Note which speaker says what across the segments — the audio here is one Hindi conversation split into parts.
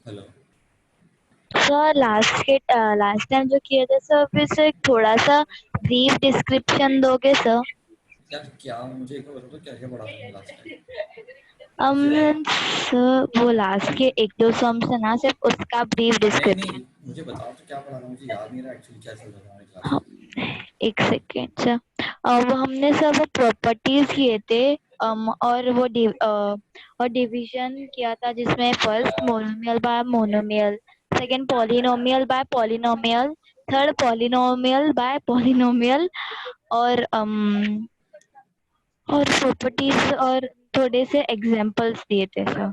Speaker 1: हेलो
Speaker 2: सर लास्ट टाइम जो किए थे सर, फिर से थोड़ा सा ब्रीफ डिस्क्रिप्शन दोगे सर?
Speaker 1: यार, क्या मुझे एक बार बताओ तो क्या क्या पढ़ा था मैंने लास्ट टाइम?
Speaker 2: हम
Speaker 1: मुझे याद
Speaker 2: सर वो लास्ट के एक दो सॉन्ग्स है ना, सिर्फ उसका ब्रीफ
Speaker 1: नहीं नहीं,
Speaker 2: डिस्क्रिप्शन।
Speaker 1: मुझे बताओ तो क्या पढ़ा था, मुझे याद नहीं रहा एक्चुअली क्या चल रहा था हमारी क्लास
Speaker 2: हाँ,
Speaker 1: में।
Speaker 2: एक सेकेंड सर। वो हमने सर वो प्रॉपर्टीज किए थे। और वो और डिवीजन किया था, जिसमें first monomial bye monomial, second polynomial bye polynomial, third polynomial bye polynomial, और और प्रॉपर्टीज और थोड़े से एग्जांपल्स दिए थे सर।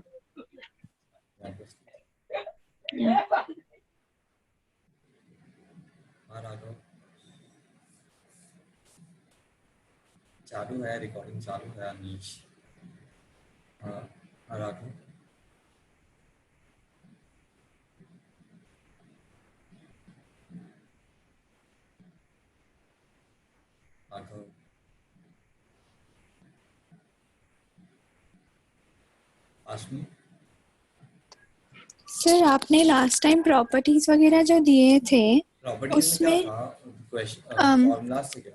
Speaker 1: बाहर आ जाओ। चालू है, रिकॉर्डिंग चालू है अनीश। हाँ, बाहर आ जाओ। आ जाओ। आशमी,
Speaker 3: सर आपने लास्ट टाइम प्रॉपर्टीज वगैरह जो दिए थे
Speaker 1: प्रॉपर्टीज में क्या
Speaker 3: उसमें
Speaker 1: था? क्वेश्चन
Speaker 3: अम,
Speaker 1: फॉर्मूलाज से क्या?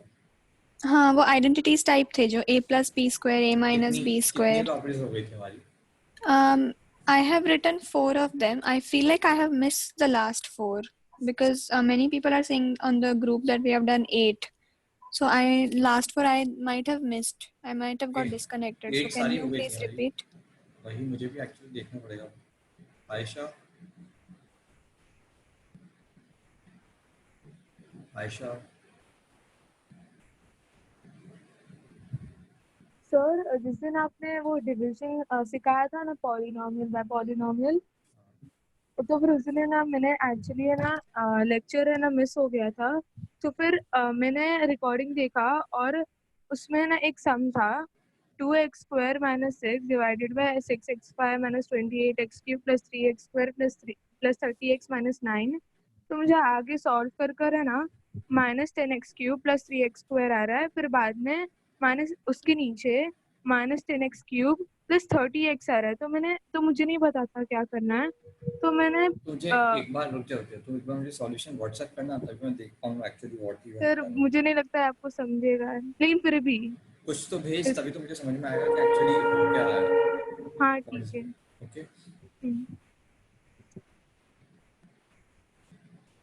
Speaker 3: हाँ वो आइडेंटिटीज टाइप थे जो ए प्लस बी स्क्वायर ए माइनस
Speaker 1: कितनी
Speaker 3: बी
Speaker 1: कितनी
Speaker 3: स्क्वायर।
Speaker 1: प्रॉपर्टीज हो गई थी हमारी?
Speaker 3: I have written 4 of them. I feel like I have missed the last 4 because many people are saying on the group that we have done 8. So I last 4 I might have missed. I might have got disconnected. So
Speaker 1: at
Speaker 3: can
Speaker 1: sorry हो
Speaker 3: you
Speaker 1: गई थी
Speaker 3: please
Speaker 1: हमारी।
Speaker 3: repeat?
Speaker 1: वही मुझे भी एक्चुअली देखना पड़ेगा। आयशा, आयशा,
Speaker 4: सर जिस दिन आपने वो डिविजन सिखाया था ना, पॉलिनोमियल बाय पॉलिनोमियल, तो फिर उस दिन ना मैंने एक्चुअली है ना लेक्चर है ना मिस हो गया था। तो फिर मैंने रिकॉर्डिंग देखा और उसमें ना एक सम था, 2x² minus 6 divided by 6x² minus 28x³ plus 3x² plus 30x minus 9। तो मुझे आगे सॉल्व कर कर है ना -10x³ प्लस 3x² आ रहा है, फिर बाद में माइनस उसके नीचे -10x³ प्लस 30x आ रहा है। तो मुझे नहीं पता था क्या करना है, तो मैंने
Speaker 1: तुझे एक बार रुक जाओ, तुम एक बार मुझे सॉल्यूशन व्हाट्सएप करना, तभी मैं देख पाऊंगा actually what you have
Speaker 4: sir
Speaker 1: done.
Speaker 4: मुझे नहीं लगता है आपको समझेगा, लेकिन फिर भी
Speaker 1: कुछ तो भेज, तभी तो मुझे समझ में आएगा कि एक्चुअली हो क्या रहा है।
Speaker 4: हाँ
Speaker 1: कौन
Speaker 4: ठीक
Speaker 1: सी?
Speaker 4: है।
Speaker 1: ओके।
Speaker 4: हम्म।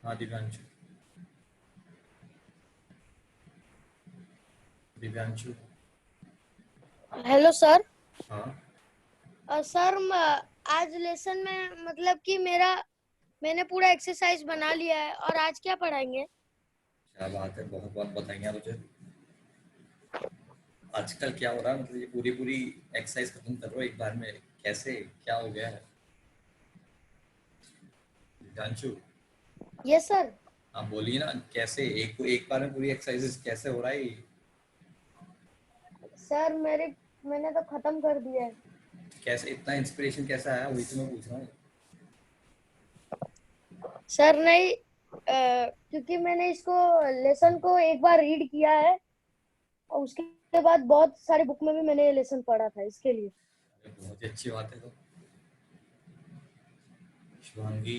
Speaker 1: हाँ दिव्यांशु, दिव्यांशु।
Speaker 5: Hello sir.
Speaker 1: हाँ,
Speaker 5: सर आज लेसन में मतलब कि मैंने पूरा एक्सरसाइज बना लिया है, और आज क्या पढ़ाएंगे?
Speaker 1: क्या बात है, बहुत बहुत बताइए तुझे। आजकल क्या हो रहा है, मतलब ये पूरी पूरी एक्सरसाइज खत्म करो एक बार में। कैसे, क्या हो गया है दिव्यांशु?
Speaker 5: Yes sir.
Speaker 1: आप बोलिए ना, कैसे एक बार में पूरी एक्सरसाइजेस कैसे हो रहा है ये?
Speaker 5: सर मैंने तो खत्म कर दिया है।
Speaker 1: कैसे इतना इंस्पिरेशन कैसे आया, वही तो मैं पूछ रहा हूँ।
Speaker 5: सर नहीं, क्योंकि मैंने इसको लेसन को एक बार रीड किया है, और उसके बाद बहुत सारे बुक में भी मैंने ये लेसन पढ़ा था, इसके लिए।
Speaker 1: बहुत ही अच्छी बात है। तो शिवांगी,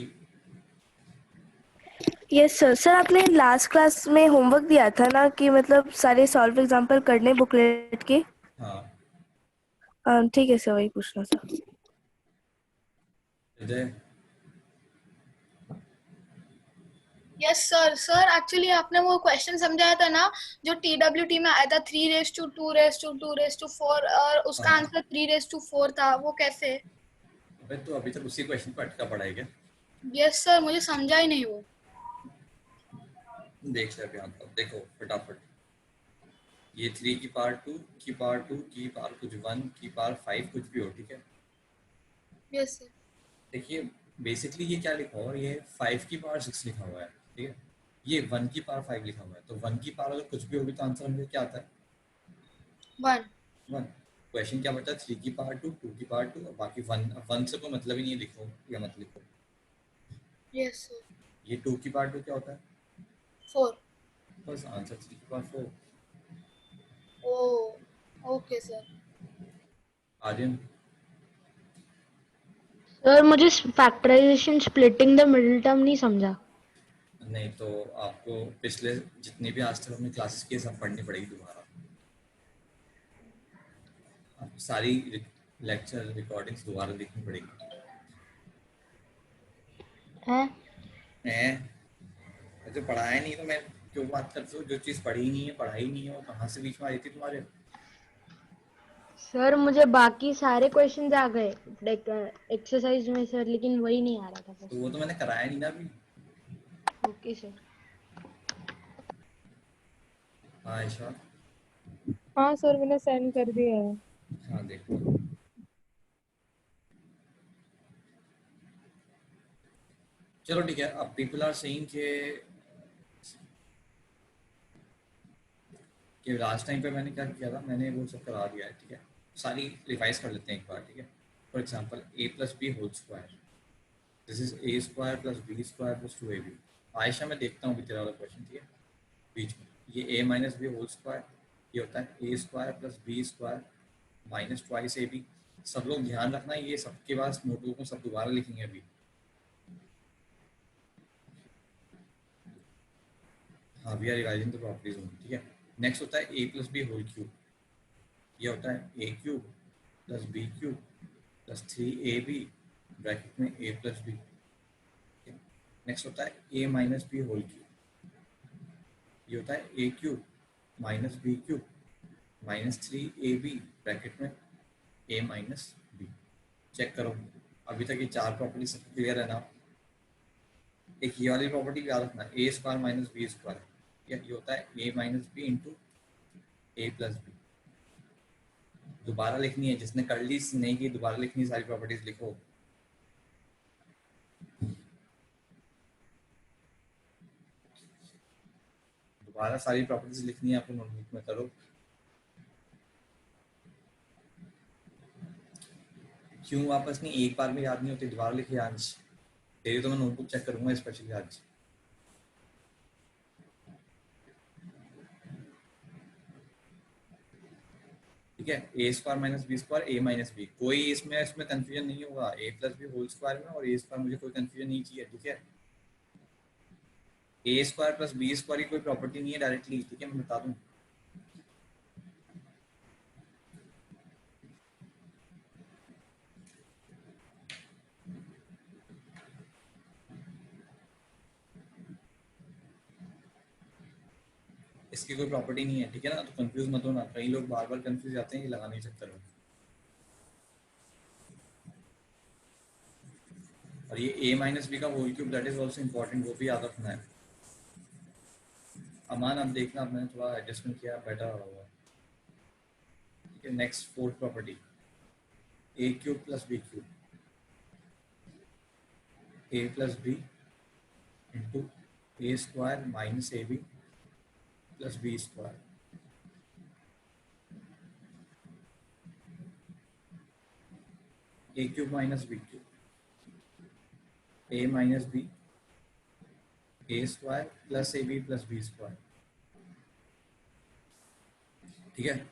Speaker 6: यस सर। सर आपने लास्ट क्लास में होमवर्क दिया था ना कि मतलब सारे सॉल्व एग्जाम्पल करने बुकलेट के।
Speaker 1: हाँ,
Speaker 6: ठीक है सर, वही पूछना था।
Speaker 1: हृदय,
Speaker 7: यस सर। सर एक्चुअली आपने वो क्वेश्चन समझाया था ना, जो TWT में आया था 3 raised to 2 raised to 4, और उसका
Speaker 1: हाँ।
Speaker 7: आंसर 3 raised to 4 था, वो कैसे?
Speaker 1: अबे तो अभी तक उसी क्वेश्चन पर अटका पड़ा है क्या?
Speaker 7: यस सर, मुझे समझा ही नहीं वो।
Speaker 1: देख ले अभी आता हूँ, देखो फटाफट। ये 3 की पावर 2 की पावर 2 की पावर कुछ 1 की पावर 5 कुछ भी हो, ठीक है।
Speaker 7: Yes sir.
Speaker 1: देखिए, बेसिकली ये क्या लिखा हुआ है, ये 5 की पावर 6 लिखा हुआ है, ठीक है। ये 1 की पावर 5 लिखा हुआ है, तो 1 की पावर अगर कुछ भी होगी तो आंसर हमें क्या आता है?
Speaker 7: 1।
Speaker 1: 1। क्वेश्चन क्या बचा? 3 की पावर 2, 2 की पावर 2, और बाकी 1 से कोई मतलब ही नहीं है, लिखो या मत लिखो।
Speaker 7: Yes sir.
Speaker 1: ये 2 की पावर 2 क्या होता है?
Speaker 7: 4।
Speaker 1: बस आंसर 3 की power 4।
Speaker 7: Oh, okay sir.
Speaker 1: Aryan,
Speaker 8: sir मुझे factorisation splitting the middle term नहीं समझा।
Speaker 1: नहीं तो आपको पिछले जितने भी आज तक हमने क्लासेस किए सब पढ़नी पड़ेगी दोबारा। आपको सारी लेक्चर रिकॉर्डिंग्स दोबारा देखनी पड़ेगी।
Speaker 8: है
Speaker 1: जो पढ़ाया नहीं तो मैं क्यों बात करते हो? जो चीज़ पढ़ी नहीं है पढ़ाई नहीं है वो कहाँ से बीच में आई थी तुम्हारे?
Speaker 8: सर मुझे बाकी सारे क्वेश्चंस आ गए एक्सरसाइज में सर, लेकिन वही नहीं आ रहा था
Speaker 1: तो
Speaker 8: बस।
Speaker 1: वो तो मैंने कराया नहीं ना अभी।
Speaker 8: Okay sir.
Speaker 1: हाँ ईशा।
Speaker 4: हाँ सर मैंने सेंड कर दिया है।
Speaker 1: हाँ देखो। चलो ठीक है। अब पीपल आर सेइंग कि लास्ट टाइम पे मैंने क्या किया था, मैंने वो सब करा दिया है। ठीक है, सारी रिवाइज कर लेते हैं एक बार। ठीक है, for example a plus B whole square, this is a square plus B square plus 2ab। Ayesha मैं देखता हूँ भी तेरा वाला क्वेश्चन। ठीक है, बीच में ये a minus B whole square, ये होता है a square plus B square minus twice ab। सब लोग ध्यान रखना, ये सबके पास नोटबुक में सब दोबारा लिखेंगे अभी। हाँ, we are revising the properties only. ठीक है, नेक्स्ट होता है a plus B whole cube, ये होता है a cube plus B cube plus 3ab bracket में a प्लस बी। नेक्स्ट होता है a minus B whole cube, ये होता है a cube minus B cube minus 3ab bracket में a माइनस बी। चेक करो अभी तक ये चार प्रॉपर्टी सब क्लियर है ना? एक ये वाली प्रॉपर्टी याद रखना, a square minus B square, ये होता है a minus B into a plus B. दोबारा लिखनी है, जिसने कर ली नहीं की दोबारा लिखनी है, सारी प्रॉपर्टीज लिखो। दोबारा सारी प्रॉपर्टीज लिखनी है आपको, नोटबुक में करो। क्यों वापस नहीं, एक बार में याद नहीं होती, दोबारा लिखिए आज। तेरी तो मैं नोटबुक चेक करूंगा स्पेशली आज। ठीक है, ए स्क्वायर माइनस बी स्क्वायर ए माइनस बी, कोई इसमें कंफ्यूजन नहीं होगा। ए प्लस बी होल स्क्वायर में और ए स्क्वायर, मुझे कोई कंफ्यूजन नहीं चाहिए। ठीक है, ए स्क्वायर प्लस बी स्क्वायर की कोई प्रॉपर्टी नहीं है डायरेक्टली। ठीक है, मैं बता दूं। इसकी कोई प्रॉपर्टी नहीं है। ठीक है ना, तो कंफ्यूज मत होना। कई लोग बार बार कंफ्यूज जाते हैं ये लगाने के चक्कर में। और ये a माइनस बी का whole cube, that is also important, वो भी याद रखना है। अमान अब देखना, अब मैंने थोड़ा एडजस्टमेंट किया, बेटर होगा। ठीक है, next fourth property, a cube plus B cube, a plus B into A square minus A B plus B square. a cube minus B cube, a minus B, A square plus A B plus B square. ठीक है,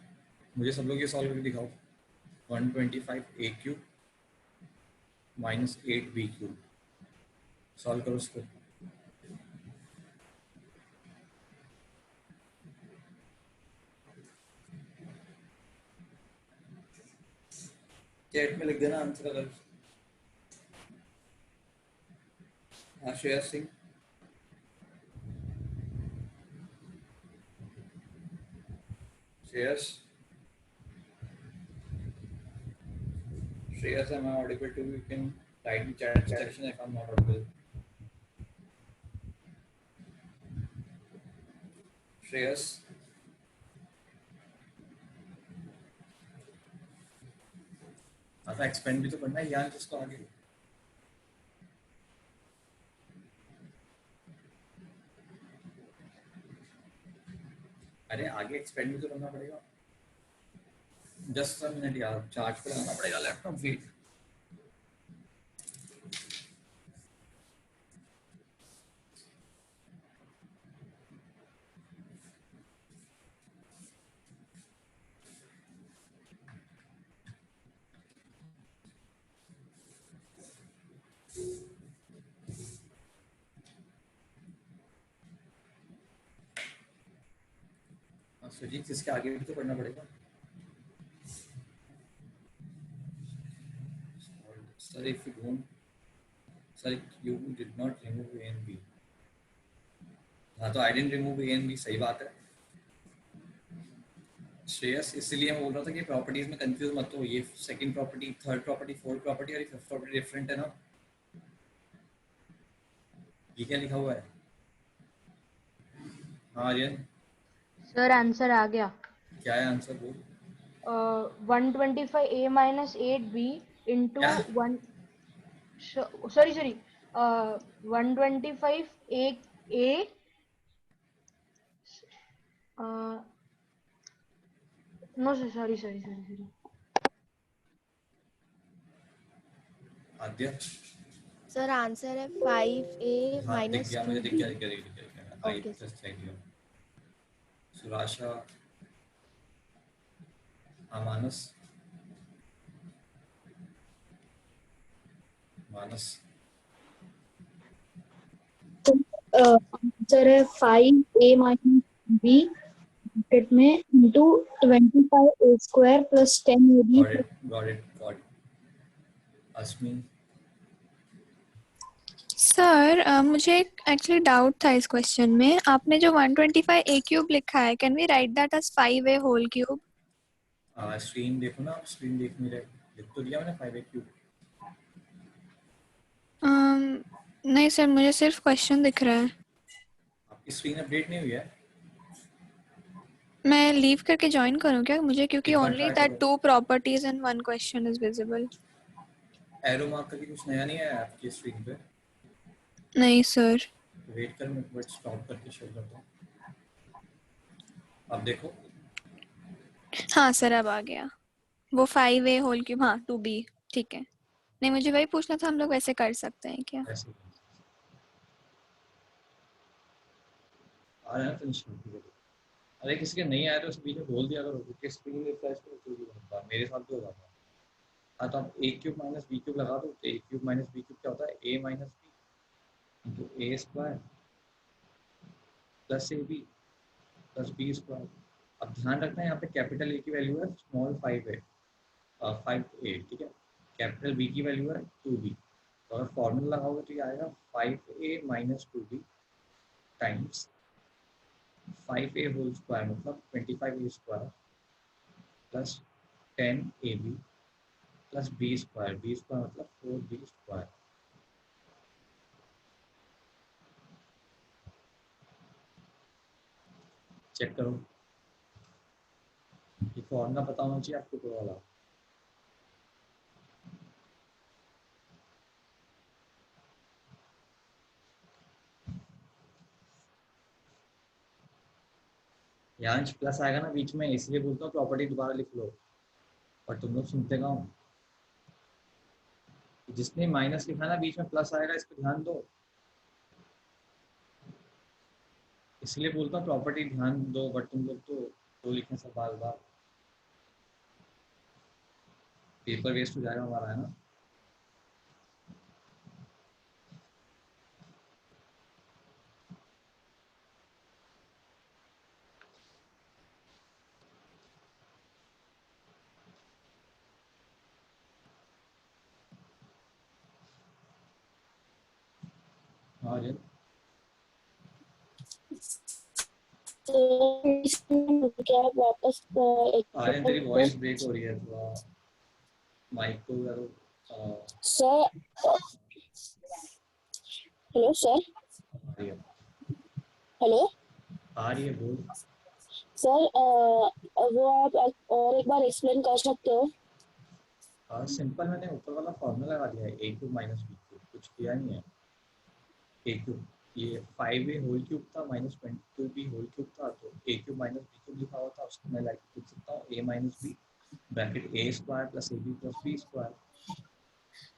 Speaker 1: मुझे सब लोग ये सॉल्व करके दिखाओ। 125 a cube minus 8 B cube, solve करो उसको। चैट में लिख देना आंसर अगर। Shreyas Singh, Shreyas, Shreyas, am I audible to you? You can write in chat section if I'm not audible. Shreyas, आपका एक्सपेंड भी तो करना है यार, जिसको आगे। अरे आगे एक्सपेंड भी तो करना पड़ेगा। 10 मिनट यार, चार्ज पे लगाना पड़ेगा लैपटॉप। वेट, सुजीत इसके आगे भी तो पढ़ना पड़ेगा sir. If you don't sir you did not remove A and B. हाँ तो I didn't remove A and B, सही बात है श्रेयस। इसलिए मैं बोल रहा था कि प्रॉपर्टीज में कंफ्यूज मत हो। ये second property, third property, fourth property और फिफ्थ प्रॉपर्टी डिफरेंट है ना। ये क्या लिखा हुआ है? हाँ आर्यन,
Speaker 8: सर आंसर आ गया।
Speaker 1: क्या है आंसर बोल?
Speaker 8: 125a minus 8b into
Speaker 1: क्या?
Speaker 8: 1 sorry 125a no sir sorry
Speaker 1: आद्य,
Speaker 9: सर आंसर है 5a
Speaker 1: हाँ दिख
Speaker 9: minus
Speaker 1: गया मुझे, दिख
Speaker 9: 2b।
Speaker 1: गया आई
Speaker 9: Okay,
Speaker 1: जस्ट चेक दिया। सुराशा, मानस, मानस
Speaker 10: आंसर है 5a माइनस b ब्रैकेट में into 25a square plus 10ab।
Speaker 1: Got it. Asmi,
Speaker 3: sir मुझे एक्चुअली डाउट था इस क्वेश्चन में। आपने जो 125a क्यूब लिखा है, can we write that as 5a whole cube?
Speaker 1: Screen देखो ना, स्क्रीन देख नहीं रहे, लिख तो दिया मैंने 5a क्यूब।
Speaker 3: नहीं सर, मुझे सिर्फ क्वेश्चन दिख रहा है।
Speaker 1: आपकी स्क्रीन अपडेट नहीं हुई है?
Speaker 3: मैं लीव करके ज्वाइन करूं क्या मुझे, क्योंकि
Speaker 1: एक बार
Speaker 3: ओनली
Speaker 1: try
Speaker 3: दैट
Speaker 1: करो।
Speaker 3: 2 properties and 1 question is visible.
Speaker 1: Arrow mark करके कुछ नया नहीं आया आपकी स्क्रीन पे?
Speaker 3: नहीं सर।
Speaker 1: वेट कर, मैं एक बार स्टॉप करके शो करता हूँ। अब देखो,
Speaker 3: हाँ सर अब आ गया वो 5a होल क्यूब। हाँ 2b ठीक है। नहीं मुझे वही पूछना था, हम लोग वैसे कर सकते हैं क्या?
Speaker 1: ऐसे आ रहा है ना फिनिश करके। अरे किसी के नहीं आया तो उस बीच में बोल दिया करो कि स्क्रीन रिफ्रेश करो तो भी होता है। मेरे साथ तो होगा। हाँ तो आप a cube minus b cube लगा दो। तो a cube minus b cube क्या होता है? a minus b into A square plus A B plus B square. अब ध्यान रखना है यहाँ पे कैपिटल ए की वैल्यू है स्मॉल 5a, 5a ठीक है। कैपिटल बी की वैल्यू है 2b। तो अगर फॉर्मूला लगाओगे तो ये आएगा 5a minus 2b times 5a whole square मतलब 25a square plus 10ab plus B square मतलब 4b स्क्वायर। चेक करो, ये फॉर्मूला पता होना चाहिए आपको तो वाला। यहाँ प्लस आएगा ना बीच में, इसलिए बोलता हूँ प्रॉपर्टी दोबारा लिख लो। और तुम लोग सुनते कहाँ हो? जिसने माइनस लिखा ना बीच में प्लस आएगा, इस पर ध्यान दो। इसलिए बोलता हूँ प्रॉपर्टी ध्यान दो, बट तुम लोग तो लिखने से बार बार पेपर वेस्ट हो जाएगा हमारा, है ना। हाँ जी
Speaker 10: क्या आप वापस
Speaker 1: आर्यन, तेरी वॉइस ब्रेक हो रही है, थोड़ा माइक को करो।
Speaker 10: सर हेलो सर,
Speaker 1: आ रही है,
Speaker 10: हेलो
Speaker 1: आ रही है, बोल।
Speaker 10: सर वो आप और एक बार एक्सप्लेन कर सकते हो?
Speaker 1: सिंपल, मैंने ऊपर वाला फॉर्मूला लगा दिया है, a cube minus b cube, कुछ किया नहीं है। a क्यूब ये 5a होल क्यूब था माइनस 22b होल क्यूब था, तो a cube minus b cube लिखा हुआ था, उसको मैं लाइक लिख सकता हूँ a minus b bracket a square plus ab plus b square.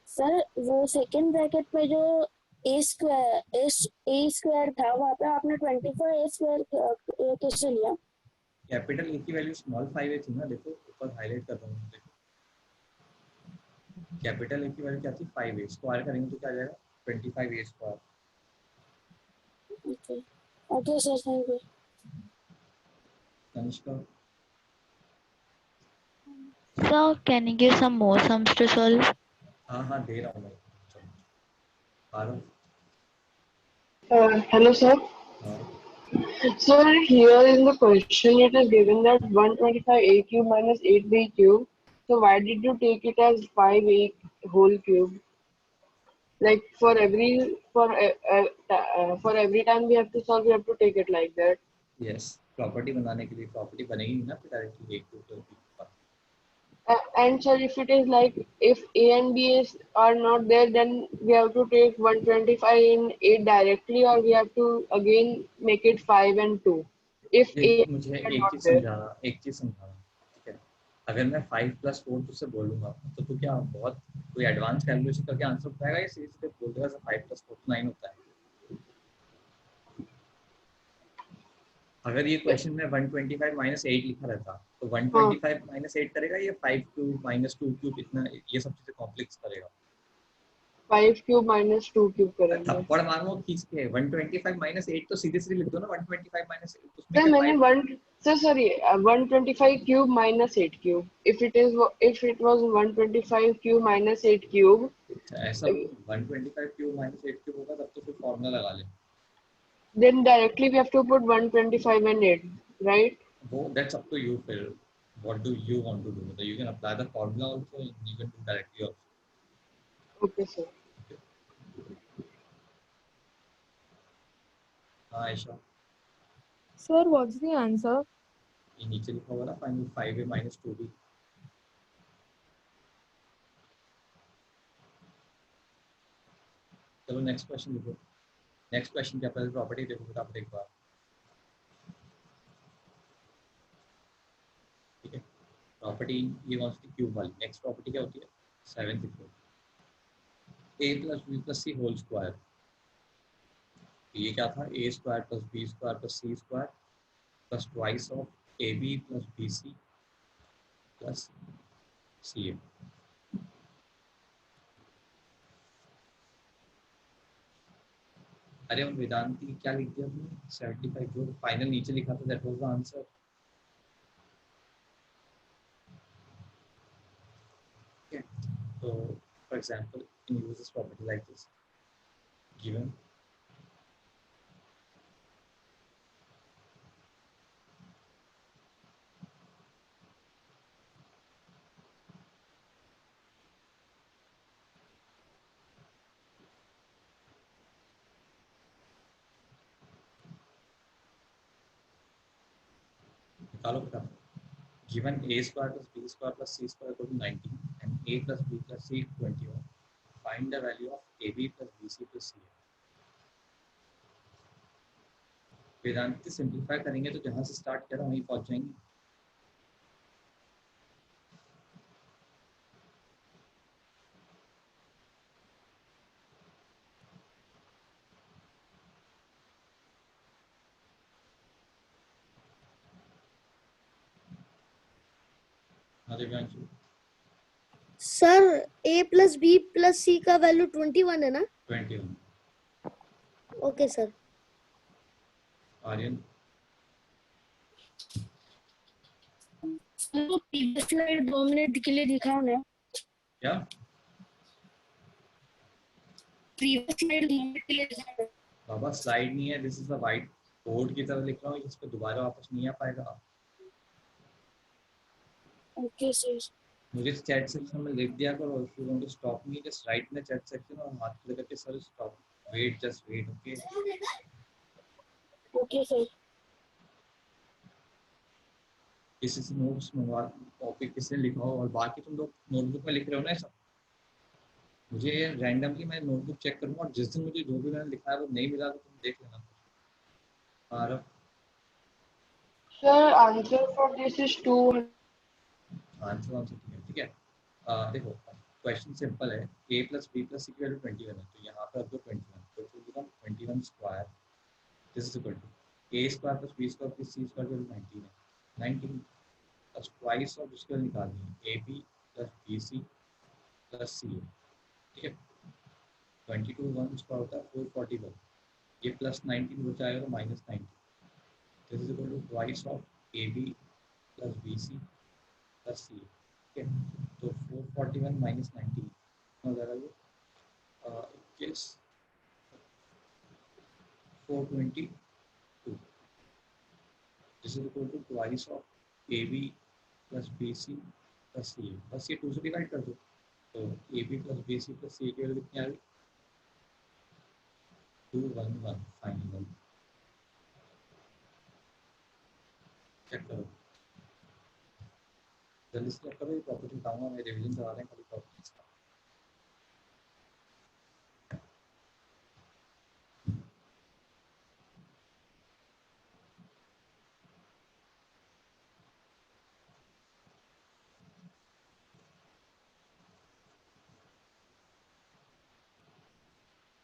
Speaker 10: Sir वो सेकंड ब्रैकेट पे जो ए स्क्वायर था, वहाँ पे आपने 25 ए स्क्वायर कैसे लिया?
Speaker 1: कैपिटल ए की वैल्यू स्मॉल 5a थी ना, देखो ऊपर हाईलाइट कर रहा हूँ, देखो कैपिटल ए की वैल्यू क्या थी? 5a। स्क्वायर करेंगे तो क्या आ जाएगा? 25a square.
Speaker 10: Okay sir, thank you.
Speaker 1: Anushka?
Speaker 2: Sir, can you give some more sums to solve?
Speaker 1: हाँ दे रहा हूँ मैं. चलो. आरव.
Speaker 11: Hello, sir.
Speaker 1: हाँ.
Speaker 11: Sir, here in the question it is given that 125a cube minus 8b cube. So why did you take it as 5a whole cube? Like for every time we have to solve, we have to take it like that.
Speaker 1: Yes. Property बनाने के लिए प्रॉपर्टी बनेगी नहीं ना फिर डायरेक्टली एक two two.
Speaker 11: And sir, if it is like if a and b are not there, then we have to take 125 in 8 directly, or we have to again make it 5 and 2. If a
Speaker 1: मुझे
Speaker 11: are
Speaker 1: एक
Speaker 11: not
Speaker 1: चीज
Speaker 11: there.
Speaker 1: समझाना. ठीक है. अगर मैं 5 + 4 तुझसे बोलूंगा तो तू क्या बहुत कोई एडवांस कैलकुलेशन करके आंसर बताएगा या सीधे सीधे बोल देगा 5 + 4 तो 9 होता है. अगर ये क्वेश्चन में 125 - 8 लिखा रहता तो 125 - 8 करेगा या 5 क्यूब - 2 क्यूब इतना ये सब चीजें कॉम्प्लेक्स करेगा.
Speaker 11: 5 क्यूब माइनस 2 क्यूब करेंगे.
Speaker 1: थप्पड़ मारो खींच के 125 - 8 तो सीधे सीधे लिख दो ना 125 - 8 उसमें
Speaker 11: सर
Speaker 1: क्या
Speaker 11: मैंने 125 cube minus 8 cube. if it was 125 cube minus 8 cube.
Speaker 1: ऐसा 125 क्यूब - 8 क्यूब होगा तब तो फिर फॉर्मूला लगा ले.
Speaker 11: Then directly we have to put 125 and 8, right?
Speaker 1: वो that's up to you. फिर what do you want to do? So you can apply the formula also, you can do directly also.
Speaker 11: Okay, sir.
Speaker 1: हाँ Ayesha.
Speaker 4: Sir, what's the answer?
Speaker 1: ये नीचे लिखा हुआ ना फाइनल 5a - 2b. चलो नेक्स्ट क्वेश्चन लिखो. नेक्स्ट क्वेश्चन क्या पहले प्रॉपर्टी देखो फटाफट एक बार. ठीक है. प्रॉपर्टी ये कौन सी क्यूब वाली. नेक्स्ट प्रॉपर्टी क्या होती है 7th floor. a + b + c whole square. ये क्या था a² + b² + c² plus twice of ab plus bc plus ca. अरे हम वेदांती क्या लिख दिया तुमने 75 जो फाइनल नीचे लिखा था that was the answer. So for example you can use this property like this. Given निकालो फटाफट. Given a² + b² + c² = 19 and a + b + c 21. Find the value of ab plus bc plus ca. Vedanti simplify करेंगे तो जहां से स्टार्ट किया था वहीं पहुंच जाएंगे.
Speaker 5: सर a + b + c का वैल्यू 21 है ना.
Speaker 1: 21.
Speaker 5: Okay sir.
Speaker 1: Aryan.
Speaker 10: Previous slide 2 minute के लिए दिखाओ ना.
Speaker 1: क्या
Speaker 10: प्रीवियस स्लाइड 2 मिनट के लिए दिखाओ.
Speaker 1: बाबा स्लाइड नहीं है. This is a white board की तरह लिख रहा हूँ. इस पे दोबारा वापस नहीं आ पाएगा.
Speaker 10: Okay sir.
Speaker 1: मुझे चैट सेक्शन में लिख दिया करो. If you want to stop me just write in the chat section और हाथ खड़े करके sir stop wait just wait. Okay
Speaker 10: okay sir.
Speaker 1: किसी से नोट्स मंगवा कॉपी किसी ने लिखा हो और बाकी तुम लोग नोटबुक में लिख रहे हो ना सब. मुझे रैंडमली मैं नोटबुक चेक करूँगा और जिस दिन मुझे जो भी मैंने लिखा है वो नहीं मिला तो तुम देख लेना. Aarav.
Speaker 11: Sir, answer for this is 2.
Speaker 1: Answer ठीक है. देखो क्वेश्चन सिंपल है. a + b + c की वैल्यू 21 है तो यहाँ पर दो 21 तो it will become 21 square. This is equal to a² + b² + c² की वैल्यू 19 है. 19 प्लस ट्वाइस ऑफ उसके निकालनी है ab + bc + ca. ठीक है. 22 1 उसका होता है 441. ये +19 हो जाएगा तो -19. This is equal to twice of ab plus B C plus C. ठीक है, तो 441 माइनस 90 हो जाएगा ये 21 422। This is equal to twice of A B plus B C plus C. बस ये 2 से डिवाइड कर दो, तो A B plus B C plus C की वैल्यू कितनी आ गई? 211 फाइनल। चेक करो, जल्दी से चेक करो। ये प्रॉपर्टी बताऊंगा मैं, रिवीजन करा रहे हैं कभी प्रॉपर्टीज का।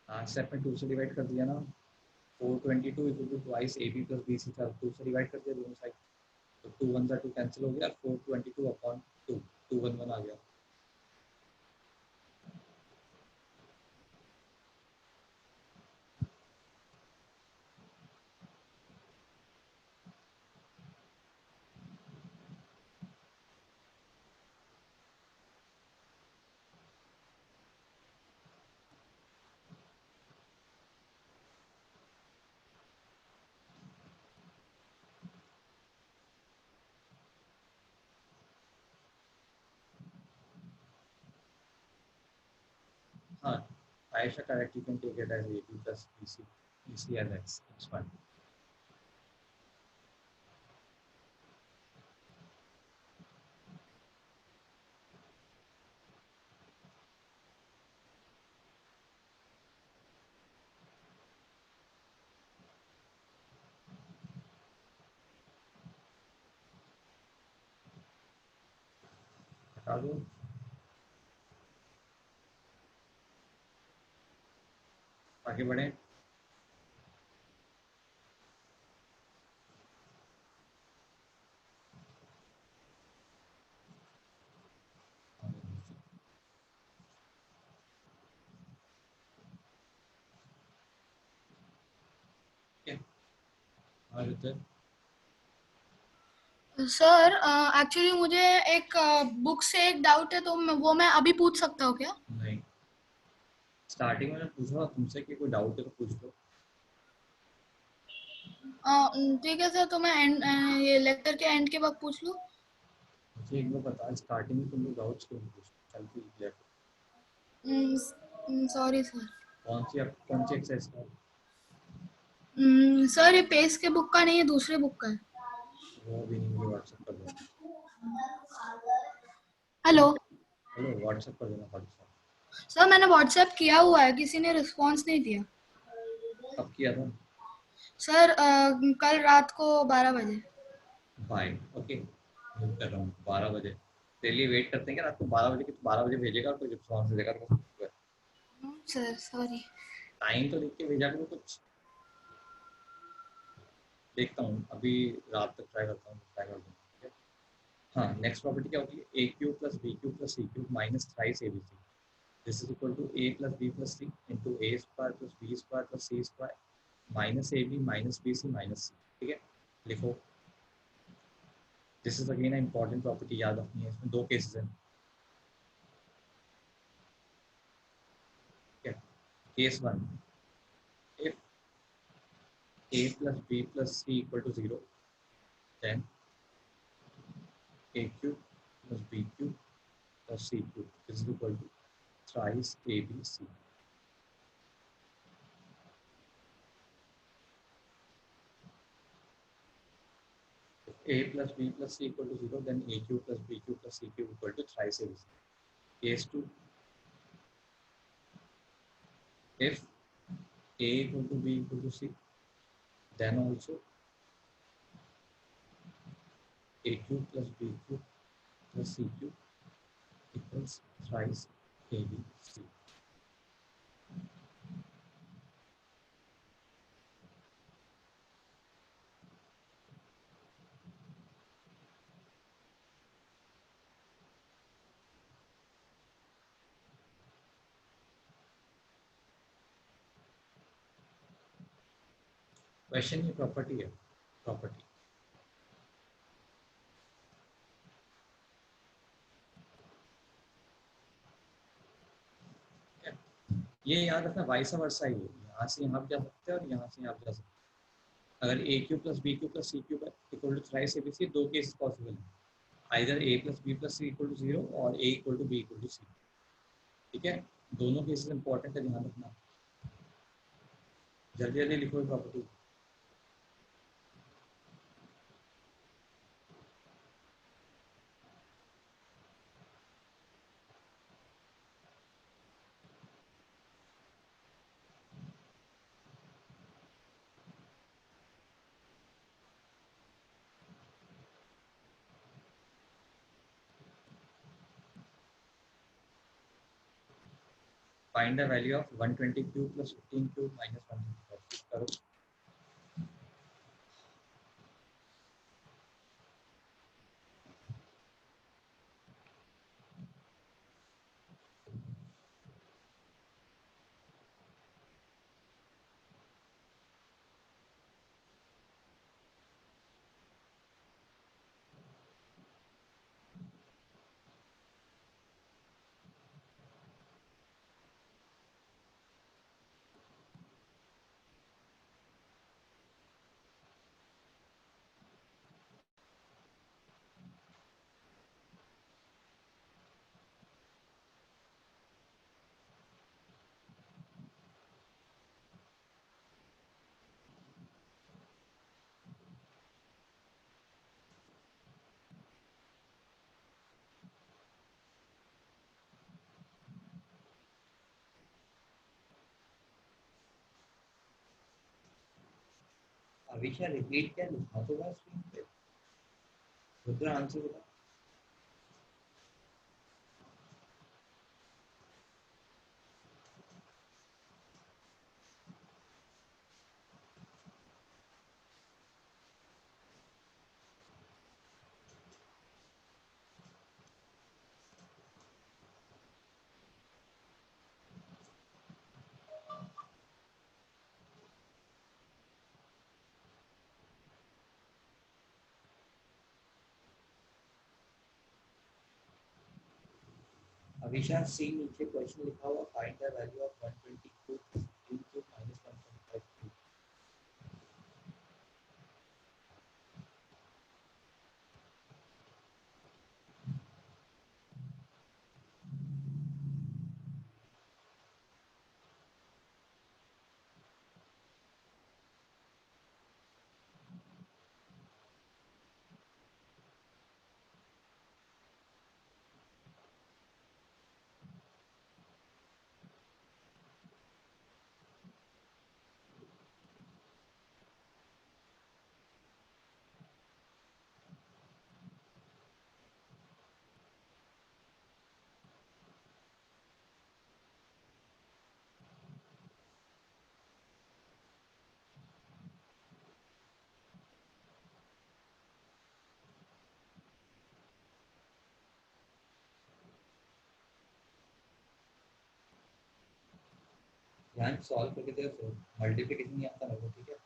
Speaker 1: हाँ, स्टेप में 2 से डिवाइड कर दिया ना। 422 equal to twice A B plus B C था, 2 से डिवाइड कर दिया दोनों साइड, तो 2 1 2 कैंसिल हो गया, 422 अपॉन 2 211 आ गया। हाँ, Aisha, correct. You can take it as AB plus BC as X. It's fine. हटा दो। आगे बढ़ें।
Speaker 7: सर एक्चुअली मुझे एक बुक से एक डाउट है, तो वो मैं अभी पूछ सकता हूँ क्या?
Speaker 1: नहीं, स्टार्टिंग में पूछा तुमसे कि कोई डाउट है तो पूछ लो।
Speaker 7: ठीक है सर, तो मैं ये लेक्चर के एंड के वक्त पूछ लूँ?
Speaker 1: मुझे एक बार बता, स्टार्टिंग में तुम लोग डाउट्स क्यों पूछ? चलती क्लियर।
Speaker 7: Sorry sir.
Speaker 1: कौन सी एक्सरसाइज का?
Speaker 7: सर ये पेस के बुक का नहीं है, दूसरे बुक का है।
Speaker 1: वो भी नहीं, मुझे व्हाट्सएप कर देना।
Speaker 7: हेलो
Speaker 1: हेलो, व्हाट्सएप कर देना व्हाट्सएप।
Speaker 7: सर, मैंने व्हाट्सएप किया हुआ है, किसी ने रिस्पॉन्स नहीं दिया।
Speaker 1: कब किया था?
Speaker 7: सर कल रात को 12 बजे।
Speaker 1: बाय। ओके, वेट कर रहा हूँ 12 बजे। तेरे लिए वेट करते हैं क्या रात को 12 बजे की? 12 बजे भेजेगा और कोई रिस्पॉन्स देगा तो
Speaker 7: सर सॉरी।
Speaker 1: टाइम तो देख के भेजा करो कुछ। देखता हूँ, अभी रात तक ट्राई करता हूँ, ट्राई कर दूँगा। ठीक है। हाँ, नेक्स्ट प्रॉपर्टी क्या होती है? A cube plus B cube plus C cube minus thrice A B C. This is equal to A plus B plus C into A square plus B square plus C square minus A B minus B C minus C. ठीक है, लिखो। This is again important property, याद रखनी है। इसमें 2 केसेस हैं। ठीक है, case 1, if a plus b plus c equal to 0, then a cube plus b cube plus c cube is equal to thrice abc. If a plus b plus c equal to 0, then a cube plus b cube plus c cube equal to thrice abc. Case 2, if a equal to b equal to c, then also a cube plus b cube plus c cube equals thrice abc. Question ये प्रॉपर्टी है, प्रॉपर्टी। ये याद रखना वाइस वर्सा ही है, यहाँ से यहाँ जा सकते हैं और यहाँ से यहाँ जा सकते हैं। अगर A cube plus B Q plus C cube equal to thrice ABC, दो केसेस पॉसिबल हैं, either A plus B plus C equal to 0 और A equal to B equal to C. ठीक है, दोनों केसेस इंपॉर्टेंट है, ध्यान रखना। जल्दी जल्दी लिखो property. Find the value of 120 cube plus 15 cube minus 125 करो। अभी क्या रिपीट क्या लिखा तो बस स्क्रीन पे रुद्र आंसर बता। अभिषा सी नीचे क्वेश्चन लिखा हुआ, find the value of 120 cube 15 cube minus 125 cube. ध्यान सॉल्व करके देखो, मल्टीप्लिकेशन नहीं आता मेरे को। ठीक है,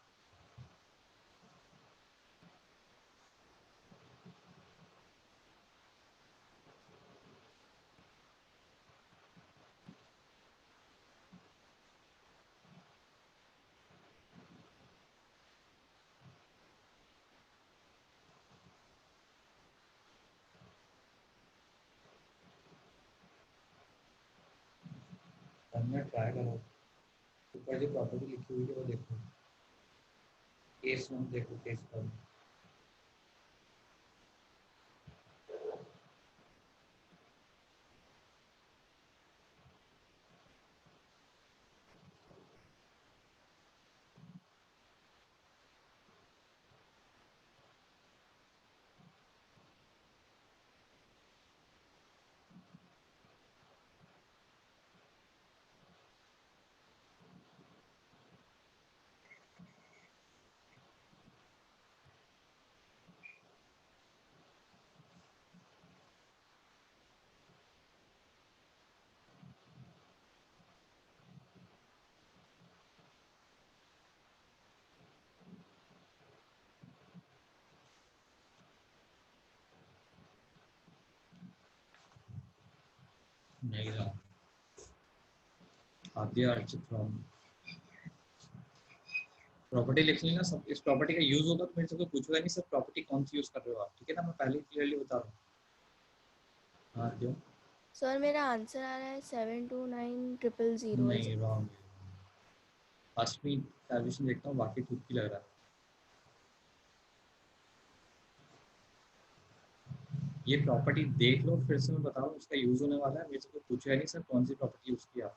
Speaker 1: करना ट्राई करो। ऊपर जो प्रॉपर्टी लिखी हुई है वो देखो, केस वन देखो, केस वन। नहीं रहा, आद्या अर्चित फ्रॉम प्रॉपर्टी लिख लेना सब। इस प्रॉपर्टी का यूज होगा तो मेरे से कोई पूछेगा नहीं सर प्रॉपर्टी कौन सी यूज कर रहे हो आप, ठीक है ना, मैं पहले क्लियरली बता रहा हूँ। हाँ क्यों
Speaker 9: सर मेरा आंसर आ रहा है 729000।
Speaker 1: नहीं, रॉन्ग। फर्स्ट में कैलकुलेशन देखता हूँ, बाकी ठीक ही लग रहा है। ये प्रॉपर्टी देख लो फिर से मैं बता रहा हूँ, उसका यूज होने वाला है। मेरे से कोई पूछेगा नहीं सर कौन सी प्रॉपर्टी यूज किया,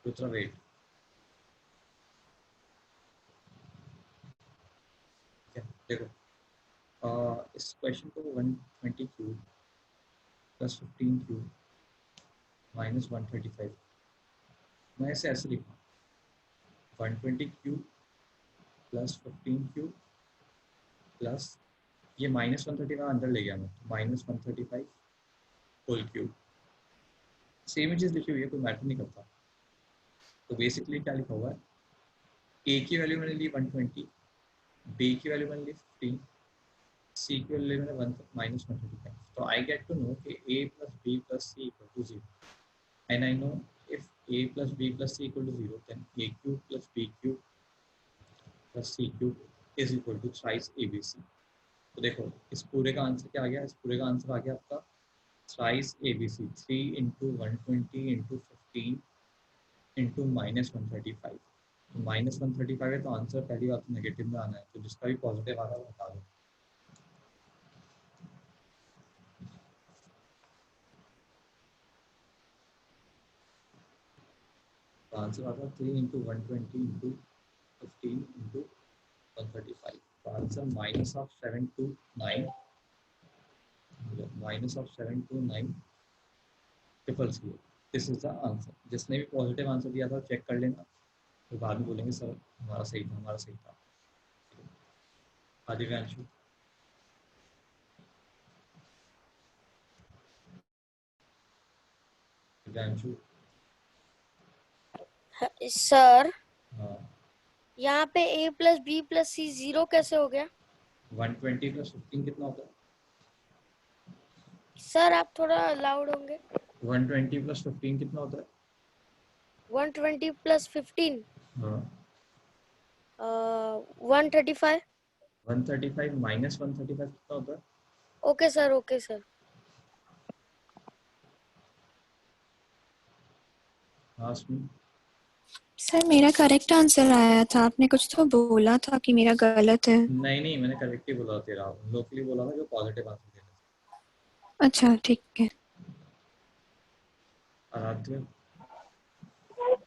Speaker 1: दूसरा वेट। देखो इस क्वेश्चन को 120 क्यूब प्लस 15 क्यूब माइनस 135, मैं इसे ऐसे लिखूँ 120 क्यूब प्लस 15 क्यूब प्लस ये माइनस 135 अंदर ले गया मैं, माइनस 135 होल क्यूब। सेम ही चीज़ लिखी हुई है, कोई मैटर नहीं करता। तो बेसिकली क्या लिखा हुआ है, ए की वैल्यू मैंने ली 120, बी की वैल्यू मैंने ली 15, सी की वैल्यू मैंने माइनस 135। तो आई गेट टू नो कि A plus B plus C equal to 0 and I know if A plus B plus C equal to 0 then A cube plus B cube plus C cube is equal to thrice A B C. तो देखो इस पूरे का आंसर क्या आ गया, इस पूरे का आंसर आ गया आपका thrice A B C, 3 into 120 into 15 into minus 135। Minus 135 है तो आंसर पहली बात नेगेटिव में आना है, तो जिसका भी पॉजिटिव आ रहा है वो बता दो। तो आंसर आता है 3 इंटू 120 इंटू 15 इंटू 135। तो answer minus of 729 minus of 729 triple 0। This is the answer. जिसने भी पॉजिटिव आंसर दिया था चेक कर लेना, तो बाद में बोलेंगे सर हमारा सही था, हमारा सही था। आदिव्यांशु दिव्यांशु
Speaker 5: सर
Speaker 1: हाँ
Speaker 5: यहाँ पे a प्लस बी प्लस सी 0 कैसे हो गया?
Speaker 1: 120 प्लस 15 कितना होता है?
Speaker 5: सर आप थोड़ा लाउड होंगे।
Speaker 1: 120 प्लस 15 कितना होता है?
Speaker 5: 120 प्लस 15
Speaker 1: हाँ
Speaker 5: 135।
Speaker 1: 135 माइनस 135 कितना होता है?
Speaker 5: Okay sir, okay sir.
Speaker 1: हाँ सुन,
Speaker 3: सर मेरा करेक्ट आंसर आया था, आपने कुछ तो बोला था कि मेरा गलत है।
Speaker 1: नहीं नहीं मैंने करेक्ट ही बोला, तेरा लोकली बोला था जो पॉजिटिव आंसर देना।
Speaker 3: अच्छा ठीक है।
Speaker 1: आराध्य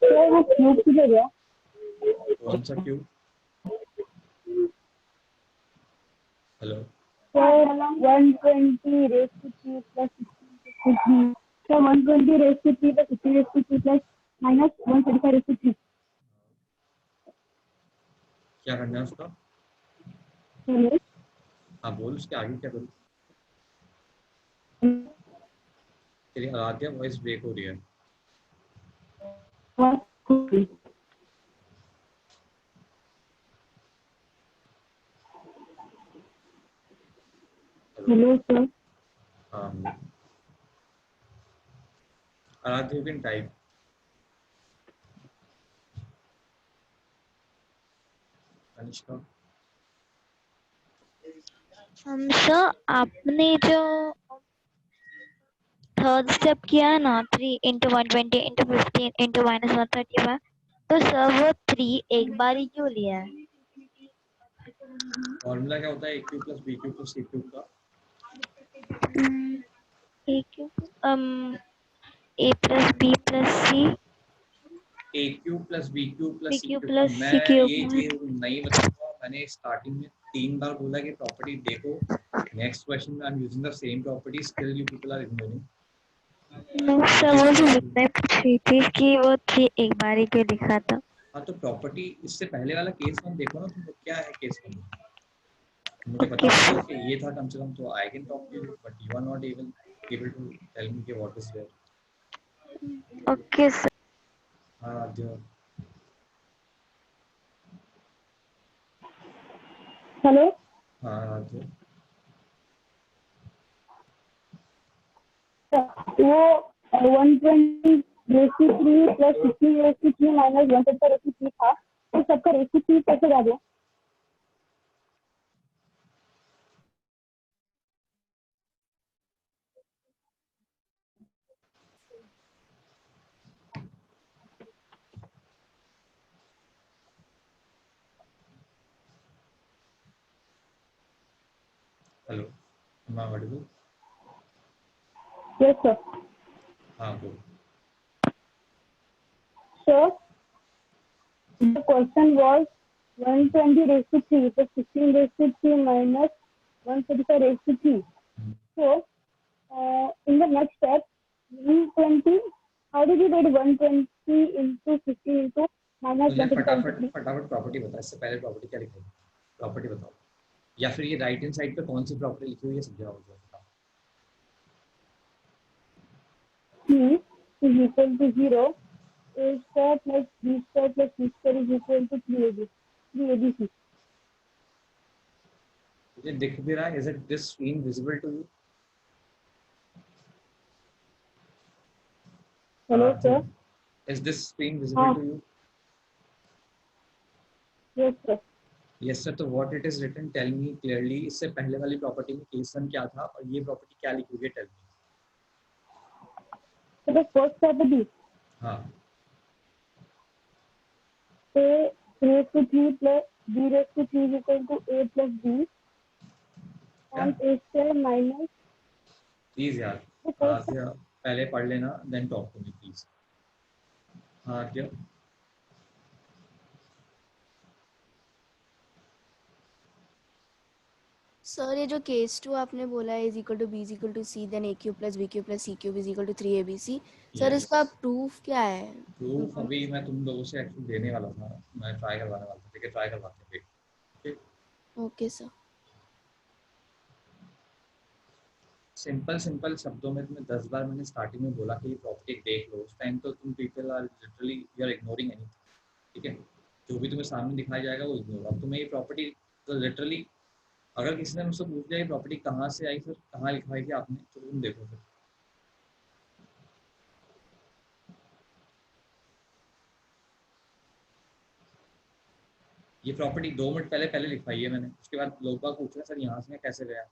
Speaker 10: वो क्यूब किधर गया?
Speaker 1: कौन सा cube? Hello
Speaker 10: 120 raised to 3 plus 16. So 120 raised to 3 plus 16 raised to 3 plus minus 135 raised to 3.
Speaker 1: क्या करना है उसका?
Speaker 10: Hello?
Speaker 1: हाँ बोल, उसके आगे क्या करूँ? तेरी आराध्य वॉइस ब्रेक हो रही है।
Speaker 10: Hello sir.
Speaker 1: हाँ आराध्य you can type. Anishka
Speaker 2: sir आपने जो थर्ड स्टेप किया है ना 3 इंटू 120 इंटू 15 इंटू माइनस 135, तो सर वो 3 एक बार ही क्यों लिया है?
Speaker 1: फॉर्मूला क्या होता है A cube plus B cube plus C cube का?
Speaker 2: A plus B plus C,
Speaker 1: A cube plus B cube plus C cube.
Speaker 2: Plus
Speaker 1: मैं
Speaker 2: सी क्यूब।
Speaker 1: ये चीज नहीं बताऊंगा, मैंने स्टार्टिंग में 3 बार बोला कि प्रॉपर्टी देखो, नेक्स्ट क्वेश्चन में I am using the same property, still you people are ignoring.
Speaker 2: Sir वो जो मैं पूछ रही थी कि वो 3 एक बार ही क्यों लिखा था?
Speaker 1: हाँ तो प्रॉपर्टी इससे पहले वाला केस वन देखो ना तुम, क्या है केस वन, मुझे बता दो कि ये था कम से कम, तो I can talk to you but you are not able to tell me कि what is there.
Speaker 2: Okay sir.
Speaker 1: हाँ जो
Speaker 10: Hello?
Speaker 1: हाँ जो
Speaker 10: वो 120 raise to 3 plus 16 raise to 3 minus 135 raise to 3 था, तो सबका रेस टू 3 कैसे आ गया?
Speaker 1: Hello, am I audible?
Speaker 10: Yes, sir.
Speaker 1: हाँ बोल.
Speaker 10: Sir, the question was 120 raised to 3 plus 16 raised to 3 minus 135 raised to 3. So, in the next step, 120, how did you get 120 into 50 into minus
Speaker 1: मुझे
Speaker 10: 135
Speaker 1: फटाफट
Speaker 10: into 3?
Speaker 1: फटाफट प्रॉपर्टी बता, इससे पहले प्रॉपर्टी क्या लिखी है? प्रॉपर्टी बताओ, या फिर ये राइट हैंड साइड पे कौन सी प्रॉपर्टी लिखी हुई है समझाओ मुझे.
Speaker 10: C is equal to 0, A square plus B square plus C square is equal to 3AB, 3ABC.
Speaker 1: मुझे दिख भी रहा है. Is it this screen visible to you?
Speaker 10: Hello, sir.
Speaker 1: Is this screen visible to you?
Speaker 10: Yes, sir.
Speaker 1: Yes sir. तो what it is written, tell me clearly. इससे पहले वाली प्रॉपर्टी में केस वन क्या था और ये प्रॉपर्टी क्या लिखी हुई है, tell me.
Speaker 10: So the first property,
Speaker 1: हाँ.
Speaker 10: A raised to 3 plus B raised to 3 is equal to A plus B and A square minus.
Speaker 1: Please यार. हाँ क्या पहले पढ़ लेना, then talk to me please. हाँ क्या.
Speaker 9: सर ये जो केस टू आपने बोला है is equal to b is equal to c then A cube plus B cube plus C cube is equal to 3abc. Sir इसका प्रूफ क्या है?
Speaker 1: प्रूफ अभी मैं तुम लोगों से एक्चुअली देने वाला था, मैं ट्राई करवाने वाला था. ठीक है, ट्राई करवाते हैं. ठीक.
Speaker 9: Okay sir.
Speaker 1: सिंपल शब्दों में तुम्हें 10 बार मैंने स्टार्टिंग में बोला कि ये प्रॉपर्टी देख लो. उस टाइम तो तुम people are literally you are ignoring anything. ठीक है, जो भी तुम्हें सामने दिखाया जाएगा वो इग्नोर. अब तुम्हें ये प्रॉपर्टी तो लिटरली अगर किसी ने मुझसे पूछ लिया ये प्रॉपर्टी कहाँ से आई सर, कहाँ लिखवाई थी आपने, तो तुम देखो फिर. ये प्रॉपर्टी 2 मिनट पहले लिखवाई है मैंने. उसके बाद लोग बाग पूछ रहे हैं सर यहाँ से कैसे गया.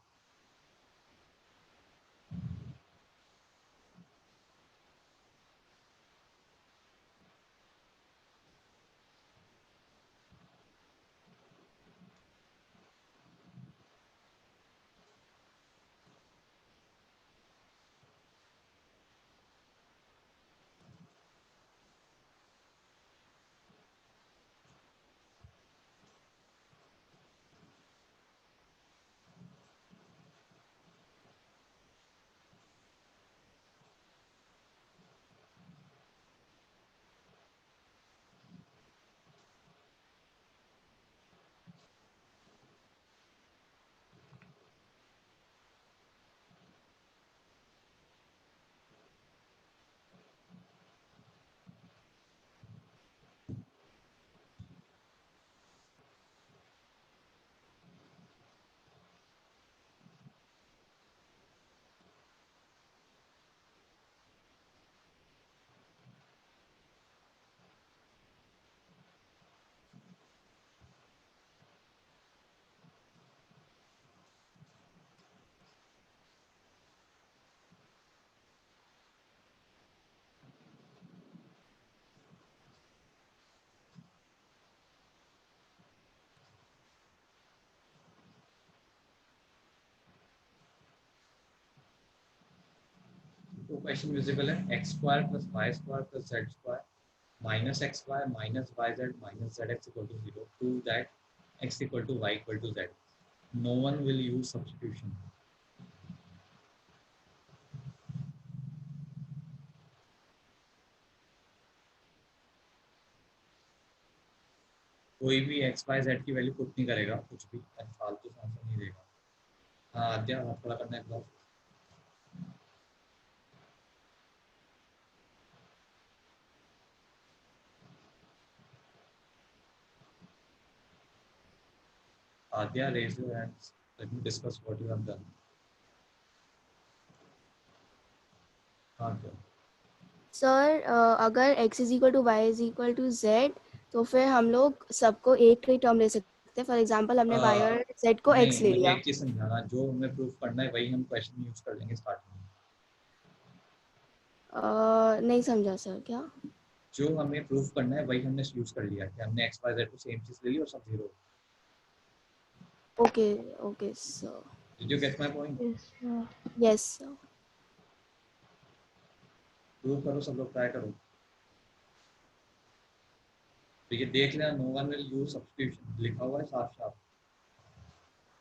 Speaker 1: तो क्वेश्चन विजिबल है. X square plus y square plus z square minus x y minus y z minus z x equal to 0. Prove that x equal to y equal to z. No one will use substitution. कोई भी एक्स वाई जेड की वैल्यू पुट नहीं करेगा, कुछ भी फालतू से आंसर नहीं देगा. हाँ आद्या आप थोड़ा करना है. Adya, raise your hands. Let me discuss what you have done. Adya.
Speaker 9: Sir अगर x is equal to y is equal to z, तो फिर हम लोग सबको एक ही टर्म ले सकते हैं. फॉर एग्जांपल हमने y और z को x
Speaker 1: नहीं,
Speaker 9: ले
Speaker 1: मुझे
Speaker 9: लिया.
Speaker 1: एक चीज समझाना, जो हमें प्रूफ करना है वही हम क्वेश्चन यूज कर लेंगे स्टार्टिंग में.
Speaker 9: नहीं समझा सर. क्या?
Speaker 1: जो हमें प्रूफ करना है वही हमने यूज कर लिया कि हमने x y z को सेम चीज ले ली और सब zero.
Speaker 9: Okay okay sir.
Speaker 1: Did you get my point?
Speaker 9: Yes sir.
Speaker 1: Prove करो, सब लोग ट्राई करो. तो ये देख लेना, no one will use substitution, लिखा हुआ है साफ साफ.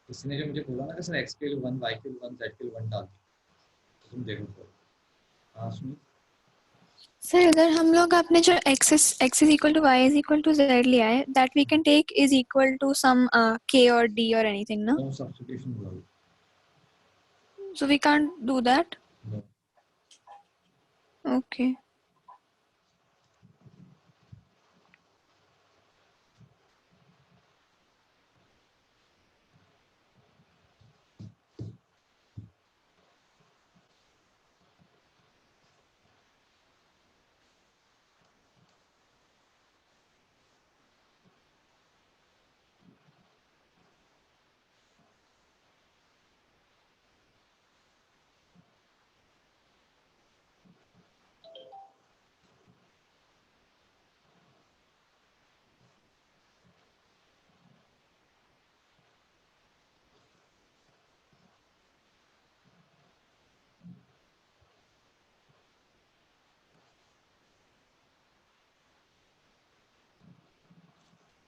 Speaker 1: किसी ने जो मुझे बोला ना कि सर x के लिए 1, y के लिए 1, z के लिए 1 डाल दी, तो तुम देखो तो. हाँ सुनिए.
Speaker 3: सर अगर हम लोग आपने जो x is equal to y is equal to z लिया है, that we can take is equal to some k और d और एनीथिंग, ना?
Speaker 1: नो सब्स्टिट्यूशन बोलो.
Speaker 3: So we can't do that.
Speaker 1: No.
Speaker 3: Okay.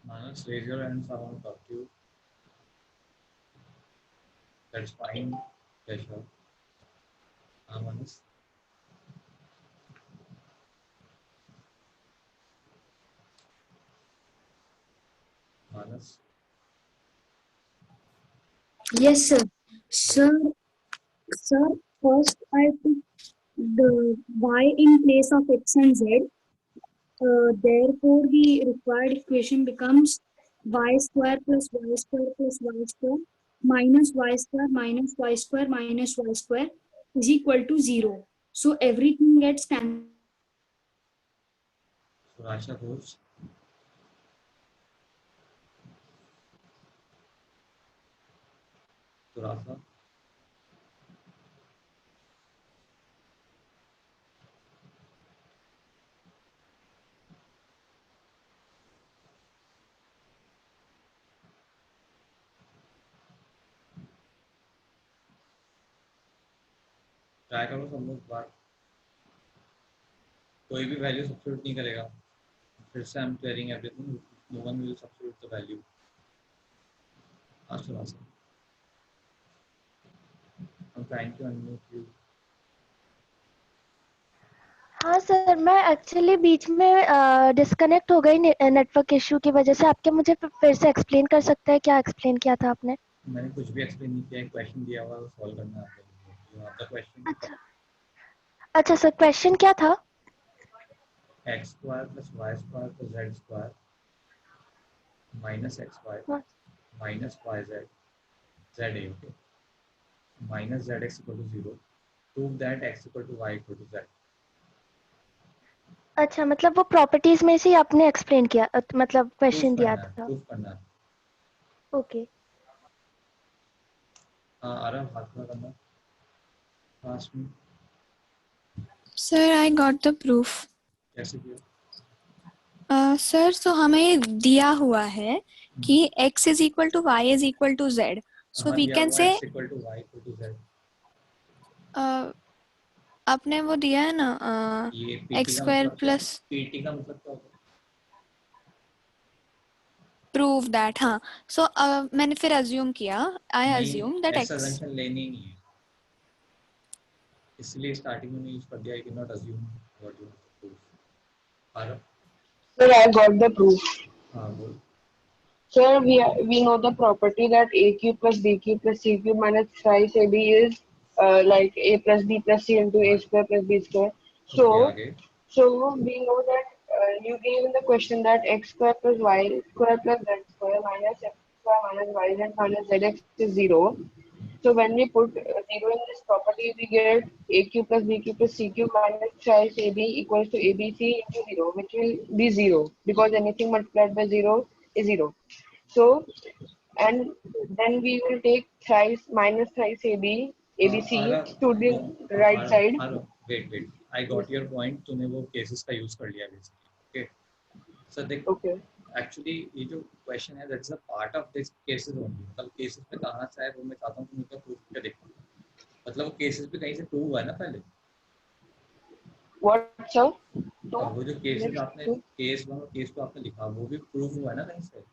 Speaker 1: Manas, raise your hands. I want to talk to you. That's fine. Pleasure. Manas. Manas.
Speaker 10: Yes, sir. Sir, first I took the y in place of x and z. Therefore, the required equation becomes y square plus y square plus y square minus y square minus y square minus y square is equal to 0. So everything gets cancelled.
Speaker 1: So Rasha goes. So Rasha. Try करो सब लोग बार. कोई भी वैल्यू सब्स्टिट्यूट नहीं करेगा. फिर से I am clearing everything. No one will substitute the value. Ashu Rasha. I am trying to unmute you.
Speaker 2: हाँ सर, मैं एक्चुअली बीच में डिस्कनेक्ट हो गई नेटवर्क इशू की वजह से. आपके मुझे फिर से एक्सप्लेन कर सकते हैं क्या एक्सप्लेन किया था आपने?
Speaker 1: मैंने कुछ भी एक्सप्लेन नहीं किया. एक क्वेश्चन दिया हुआ है, वो सॉल्व करना है आपको. You have the question.
Speaker 2: अच्छा सर, क्वेश्चन क्या था?
Speaker 1: x square plus y square plus z square minus xy minus yz za, okay, minus zx equal to 0. Prove that x equal to y equal to z.
Speaker 2: अच्छा, मतलब वो प्रॉपर्टीज में से ही आपने एक्सप्लेन किया, मतलब क्वेश्चन दिया था.
Speaker 1: प्रूफ करना है.
Speaker 2: ओके.
Speaker 1: हाँ आराम हाथ में करना. फास्ट में.
Speaker 3: Sir, I got the proof.
Speaker 1: कैसे किया?
Speaker 3: सर तो हमें दिया हुआ है कि x is equal to y is equal to z. So we can say
Speaker 1: x equal to y equal to z.
Speaker 3: आपने वो दिया है ना x square plus
Speaker 1: pt का मतलब क्या होता है?
Speaker 3: prove that. हाँ, so मैंने फिर assume किया, I assume that x.
Speaker 1: assumption लेनी नहीं है, इसलिए स्टार्टिंग में यूज कर दिया. I cannot assume what you have to prove. आराम.
Speaker 11: Sir, I got the proof.
Speaker 1: हाँ बोल.
Speaker 11: Sir, we know the property that a cube plus b cube plus c cube minus thrice ab is like a plus b plus c into a square plus b square. So,
Speaker 1: okay.
Speaker 11: So we know that you gave in the question that x square plus y square plus z square minus x square minus yz minus zx is 0. So when we put 0 in this property, we get AQ plus BQ plus CQ minus thrice AB equals to ABC into 0, which will be 0 because anything multiplied by 0 is 0. So, and then we will take thrice minus thrice ABC
Speaker 1: Arav,
Speaker 11: to the
Speaker 1: no,
Speaker 11: right side.
Speaker 1: Arav, wait. I got your point. तूने वो cases का use कर लिया basically. Okay. So देख,
Speaker 11: Okay.
Speaker 1: actually ये जो question है, that's a part of this cases only. मतलब cases में कहाँ से आया वो मैं चाहता हूँ तुम उसका proof क्या देखो. मतलब वो cases पे कहीं से prove हुआ है ना पहले.
Speaker 11: What, sir?
Speaker 1: वो जो cases आपने case 1 और case 2 आपने लिखा वो भी prove हुआ है ना कहीं से.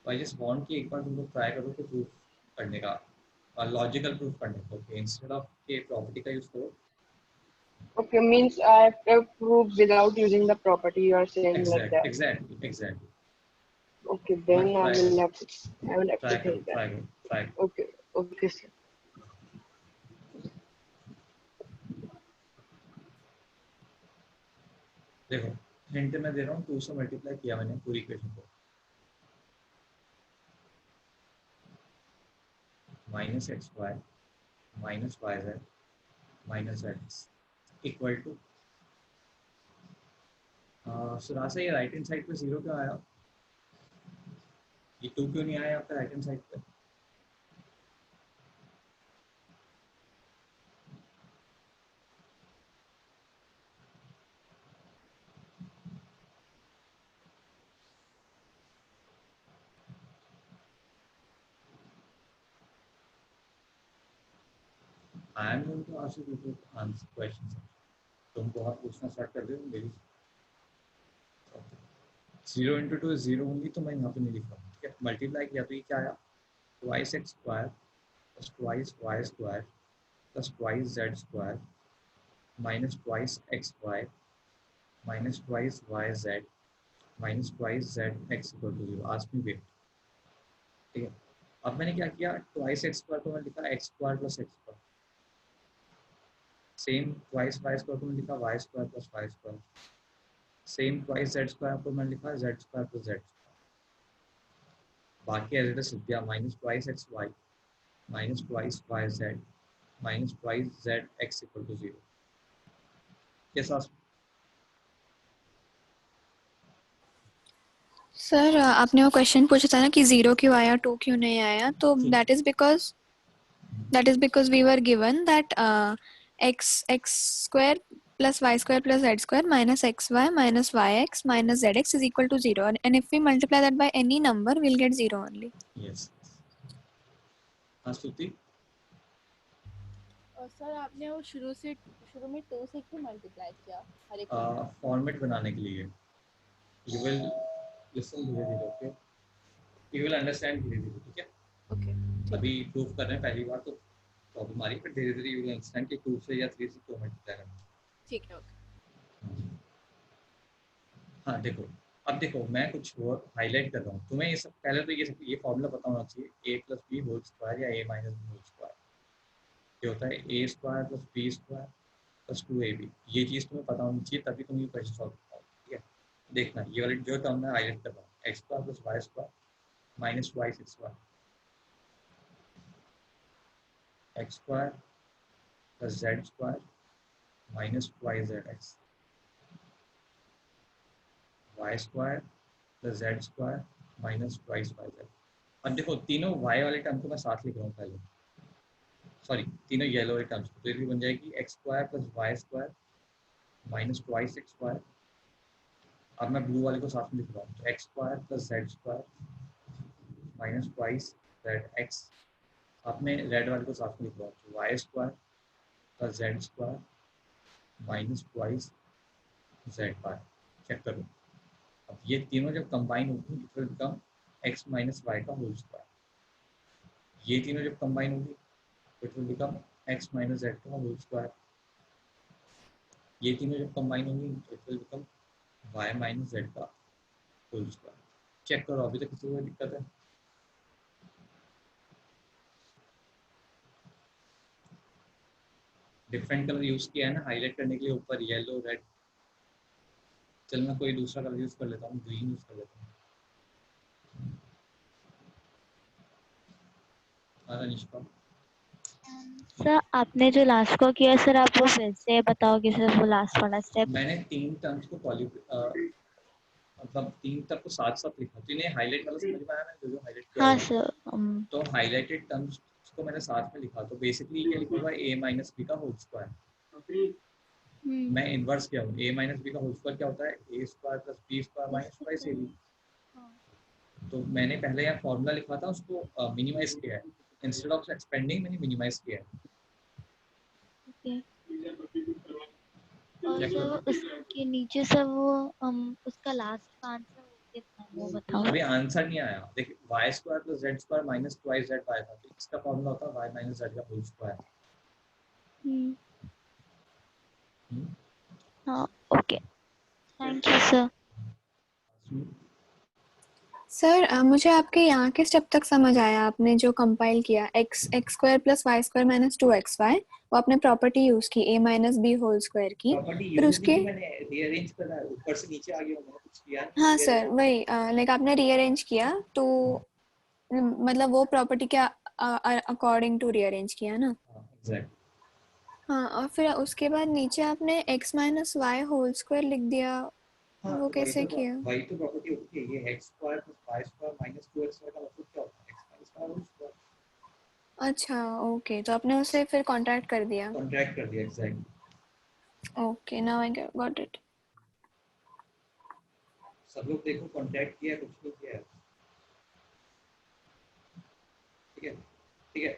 Speaker 1: I just want कि एक बार तुम लोग try करो कि proof करने का, logical proof करने को. Okay, instead of के property का use करो.
Speaker 11: Okay, means I have to prove without using the property you are saying like that.
Speaker 1: Exactly.
Speaker 11: Okay, then I will have to
Speaker 1: try
Speaker 11: think that.
Speaker 1: try.
Speaker 11: Okay, sir.
Speaker 1: देखो हिंट मैं दे रहा हूँ 2 से मल्टीप्लाई किया मैंने पूरी इक्वेशन को minus x y minus y z minus z x equal to सुना से ये राइट हैंड साइड पे 0 क्यों आया, ये 2 क्यों नहीं आया आपका राइट हैंड साइड पे. I am going to ask you to answer questions. तुम बहुत पूछना स्टार्ट कर रहे हो मेरी. 0 into 2 is 0 only, तो मैं यहाँ पे नहीं लिख रहा हूँ. ठीक है, मल्टीप्लाई किया तो ये क्या आया, twice x square plus twice y square plus twice z square minus twice xy minus twice yz minus twice z x equal to 0. Ask me weight. ठीक है, अब मैंने क्या किया, twice x square को मैं लिखा x square plus x square. Same twice y square को मैं लिखा y square plus y square. Same twice z square को मैं लिखा z square plus z square. बाकी एज इट इज लिख दिया minus twice x y minus twice y z minus twice z x equal to 0. कैसा
Speaker 3: सर आपने वो क्वेश्चन पूछा था ना कि 0 क्यों आया 2 क्यों नहीं आया, तो that is because we were given that x square plus y square plus z square minus xy minus yx minus zx is equal to 0, and if we multiply that by any number we'll get 0 only.
Speaker 1: Yes. स्तुति
Speaker 9: सर आपने वो शुरू में 2 से क्यों मल्टीप्लाई किया हर एक
Speaker 1: फॉर्मेट बनाने के लिए. You will listen धीरे-धीरे. ओके, you will understand धीरे-धीरे. ठीक है,
Speaker 9: ओके.
Speaker 1: अभी प्रूफ कर रहे हैं पहली बार तो प्रॉब्लम आ रही है, पर धीरे-धीरे you will understand कि 2 से या 3 से क्यों मल्टीप्लाई करना है.
Speaker 9: ठीक है. ओके.
Speaker 1: हाँ देखो, अब देखो मैं कुछ और हाईलाइट कर रहा हूँ तुम्हें. ये सब पहले तो ये फॉर्मूला पता होना चाहिए, a plus b whole square या a minus b whole square. ये होता है a square plus b square plus 2ab. ये चीज़ तुम्हें पता होनी चाहिए तभी तुम ये क्वेश्चन सॉल्व कर पाओगे. ठीक है, देखना ये वाली जो टर्म मैं हाईलाइट कर रहा हूँ, x square plus y square minus y square, x square plus z square minus y z x, y square plus z square minus twice y z. अब देखो तीनों वाई वाले टर्म को मैं साथ लिख रहा हूँ पहले, सॉरी तीनों येलो वाले टर्म्स को, तो ये भी बन जाएगी x square plus y square minus twice x square. अब मैं ब्लू वाले को साथ में लिख रहा हूँ, तो x square plus z square minus twice Z x. अब मैं रेड वाले को साथ में लिख रहा हूँ, तो y square plus z square minus twice z y. Check करो, अब ये तीनों जब कंबाइन होगी it will become x minus y का होल स्क्वायर. ये तीनों जब कंबाइन होगी it will become x minus z का होल स्क्वायर. ये तीनों जब कंबाइन होंगी it will become y minus z का होल स्क्वायर. चेक करो, अभी तक किसी को दिक्कत है? डिफरेंट कलर यूज किया है ना हाईलाइट करने के लिए, ऊपर येलो रेड. चल मैं कोई दूसरा कलर यूज कर लेता हूँ, ग्रीन यूज कर लेता हूँ. निष्पा
Speaker 2: सर आपने जो लास्ट को किया सर आप वो फिर से बताओगे सर वो लास्ट वाला स्टेप।
Speaker 1: मैंने 3 टर्म्स को मतलब 3 टर्म को साथ साथ लिखा, तो इन्हें हाईलाइट वाला समझ में आया मैंने जो हाईलाइट किया
Speaker 2: हाँ
Speaker 1: हुआ है?
Speaker 2: सर।
Speaker 1: तो हाईलाइटेड टर्म्स को मैंने साथ में लिखा, तो बेसिकली क्या लिखा हुआ है a माइनस बी का होल स्क्वायर। मैं इन्वर्स किया हूँ, a माइनस बी का होल स्क्वायर क्या होता है, a square plus B square minus twice ab। तो मैंने पहले यहाँ फॉर्मूला लिखा था, उसको मिनिमाइज किया है, इंस्टेड ऑफ एक्सपेंडिंग मैंने मिनिमाइज किया है।
Speaker 2: और सर उसके नीचे सर वो उसका लास्ट का आंसर कितना है वो बताओ।
Speaker 1: अभी आंसर नहीं आया, देखिए y square plus z square minus twice z y था, तो इसका फॉर्मूला होता है y माइनस z का होल स्क्वायर।
Speaker 2: हाँ okay thank you sir.
Speaker 3: Sir मुझे आपके यहाँ के स्टेप तक समझ आया, आपने जो कंपाइल किया x square plus y square minus 2xy, वो आपने प्रॉपर्टी यूज की a minus B whole square की, फिर उसके
Speaker 1: मैंने रीअरेंज करा है, ऊपर से नीचे आ गया, मैंने कुछ किया नहीं।
Speaker 3: हाँ सर वही लाइक आपने रीअरेंज किया, तो मतलब वो प्रॉपर्टी के अकॉर्डिंग टू रीअरेंज किया ना।
Speaker 1: एग्जैक्ट।
Speaker 3: हाँ और फिर उसके बाद नीचे आपने x minus y whole square लिख दिया,
Speaker 1: हाँ,
Speaker 3: वो
Speaker 1: तो
Speaker 3: कैसे किया?
Speaker 1: वही तो प्रॉपर्टी होती है, ये x square plus y square minus 2xy का मतलब क्या होता है, x minus y whole square.
Speaker 3: अच्छा ओके, तो आपने उसे फिर कॉन्ट्रैक्ट कर दिया।
Speaker 1: कॉन्ट्रैक्ट कर दिया, exact.
Speaker 3: Okay now I got it.
Speaker 1: सब लोग देखो कॉन्ट्रैक्ट किया, कुछ नहीं किया है, ठीक है ठीक है।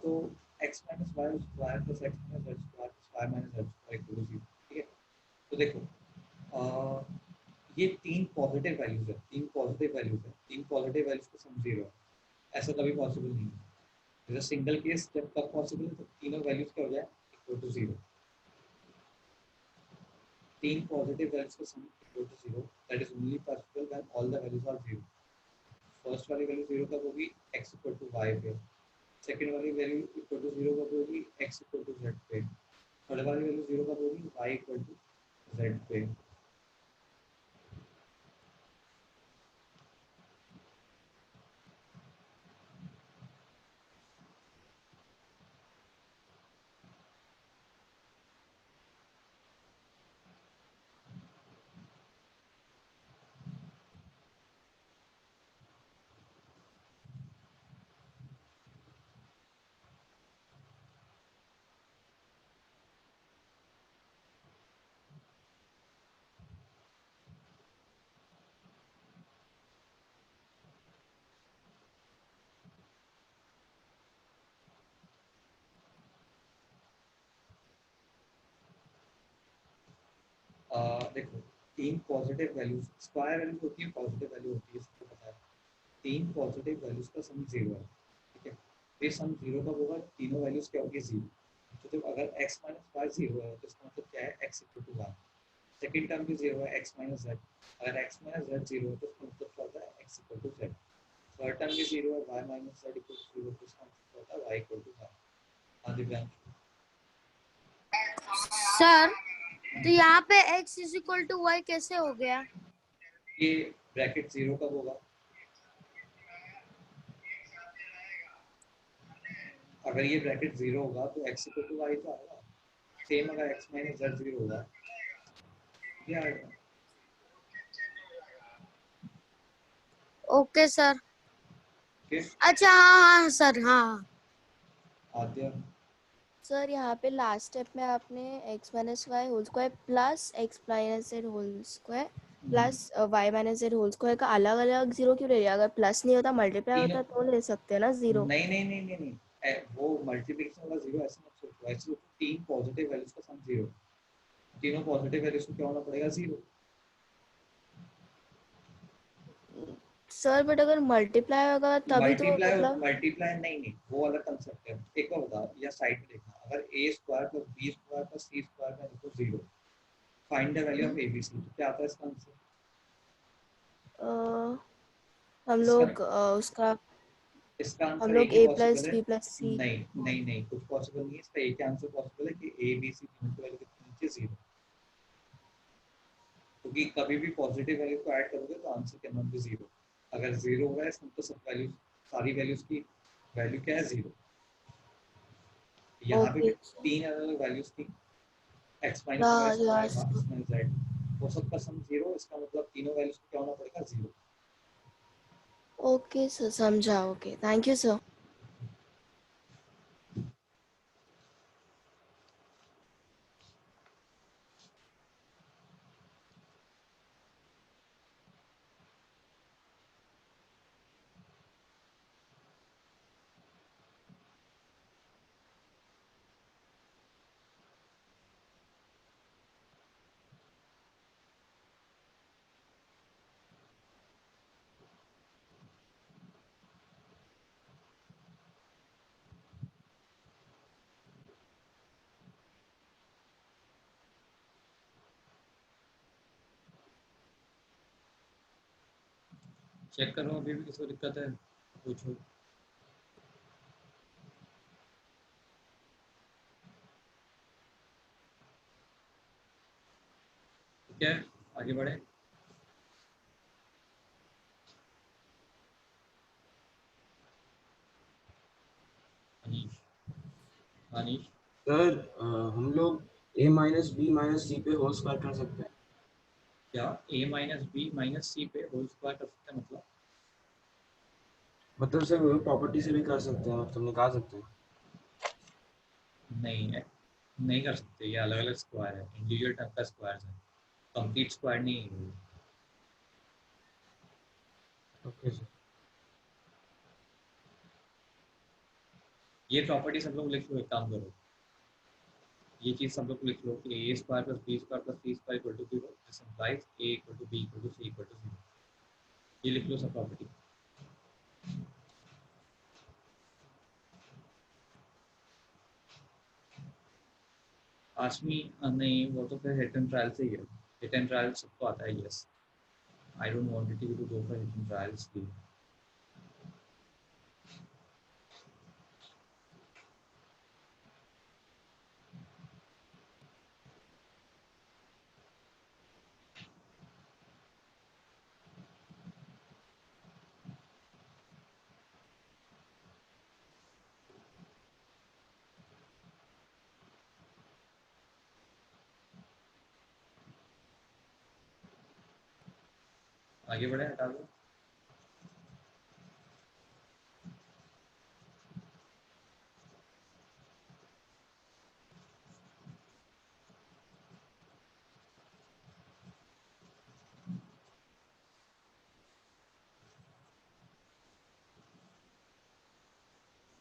Speaker 1: तो x minus y square plus x minus z square plus y minus z square equal to 0, ठीक है। तो देखो ये 3 पॉजिटिव वैल्यूज है, 3 पॉजिटिव वैल्यूज है, 3 पॉजिटिव वैल्यूज का सम 0 है, ऐसा कभी पॉसिबल नहीं है। जैसे सिंगल केस जब तक पॉसिबल है तो तीनों वैल्यूज क्या हो जाए इक्वल टू 0। 3 पॉजिटिव वैल्यूज का sum equal to 0, that is only possible when all the values are 0। First वाली वैल्यू 0 कब होगी, x इक्वल टू y पे। सेकंड वाली वैल्यू इक्वल टू 0 कब होगी, x इक्वल टू z पे। थर्ड वाली वैल्यू 0 कब होगी, y इक्वल टू z पे। देखो 3 पॉजिटिव वैल्यूज, स्क्वायर वैल्यूज होती है, पॉजिटिव वैल्यू होती है, सबको पता है। 3 पॉजिटिव वैल्यूज का सम 0 है, ठीक है। फिर सम 0 कब होगा, तीनों वैल्यूज क्या होगी 0। तो जब अगर x माइनस वाई 0 है तो इसका मतलब क्या है, x equal to 1। Second term भी 0 है, x माइनस z। अगर x माइनस z 0 है तो इसका मतलब क्या होता है, x equal to z। Third term भी 0 है, y minus z equal to 0, तो इसका मतलब होता है y इक्वल टू 1। हाँ दिव्यांश।
Speaker 5: सर तो यहाँ पे x is equal to y कैसे हो गया?
Speaker 1: ये ब्रैकेट 0 कब होगा, अगर ये ब्रैकेट 0 होगा तो x इक्वल टू y तो आएगा। सेम अगर x माइनस z 0 होगा ये आएगा।
Speaker 5: Okay sir.
Speaker 1: okay?
Speaker 5: अच्छा हाँ सर हाँ।
Speaker 1: आद्या
Speaker 9: सर यहाँ पे लास्ट स्टेप में आपने x minus y whole square plus x minus z whole square plus y minus z whole square का अलग अलग 0 क्यों ले लिया? अगर प्लस नहीं होता मल्टीप्लाई होता तो ले सकते हैं ना 0।
Speaker 1: नहीं नहीं नहीं नहीं नहीं, वो मल्टीप्लिकेशन वाला 0 ऐसे मत सोचो, ऐसे सोचो 3 पॉजिटिव वैल्यूज का सम 0, तीनों पॉजिटिव वैल्यूज को क्या होना पड़ेगा 0।
Speaker 9: सर बट अगर मल्टीप्लाई होगा तभी तो मतलब
Speaker 1: मल्टीप्लाई नहीं, वो अलग कंसेप्ट है। एक बार बता या साइड में देखना, अगर a square plus b square plus c square का equal 0, find the value of abc, तो क्या आता है इसका आंसर?
Speaker 9: हम लोग उसका
Speaker 1: इसका
Speaker 9: हम
Speaker 1: आंसर
Speaker 9: लोग
Speaker 1: एक ही
Speaker 9: a
Speaker 1: पॉसिबल
Speaker 9: प्लस
Speaker 1: है।
Speaker 9: b plus c।
Speaker 1: नहीं नहीं कुछ पॉसिबल नहीं है, इसका एक ही आंसर पॉसिबल है कि a b c तीनों की वैल्यू कितनी नीचे 0, क्योंकि कभी भी पॉजिटिव वैल्यू को ऐड करोगे तो आंसर कैन नॉट बी 0। अगर 0 होगा इसमें तो सब वैल्यूज, सारी वैल्यूज की वैल्यू क्या है 0। यहाँ पे भी
Speaker 9: Okay.
Speaker 1: 3 अलग वैल्यूज थी, x minus
Speaker 9: Yeah,
Speaker 1: y square
Speaker 9: yes.
Speaker 1: Minus z, वो सबका सम 0, इसका मतलब तीनों वैल्यूज को क्या होना पड़ेगा 0।
Speaker 9: Okay, sir. समझा. Okay. Thank you, sir.
Speaker 1: Check करो अभी भी किसी को दिक्कत है, पूछो। ठीक है, आगे बढ़े। अनीश, अनीश
Speaker 12: सर हम लोग a माइनस बी माइनस सी पे होल स्क्वायर कर सकते हैं।
Speaker 1: क्या a माइनस बी माइनस सी पे होल स्क्वायर कर सकते हैं?
Speaker 12: मतलब सर वो प्रॉपर्टी से भी कर सकते हैं, मतलब निकाल सकते हैं।
Speaker 1: नहीं है, नहीं कर सकते, ये अलग अलग स्क्वायर है, इंडिविजुअल टर्म का स्क्वायर है, कंप्लीट स्क्वायर नहीं है।
Speaker 12: Okay sir.
Speaker 1: ये प्रॉपर्टी सब लोग लिख लो, एक काम करो, ये चीज़ सब लोग लिख लो कि A square plus B square plus C square equal to 0, this implies A equal to B equal to C equal to 0। ये लिख लो सब प्रॉपर्टी। आशमी नहीं, वो तो फिर हिट एंड ट्रायल से ही है, हिट एंड ट्रायल सबको आता है। Yes, I don't want you to go for hit and trials. आगे बढ़े, हटा दो।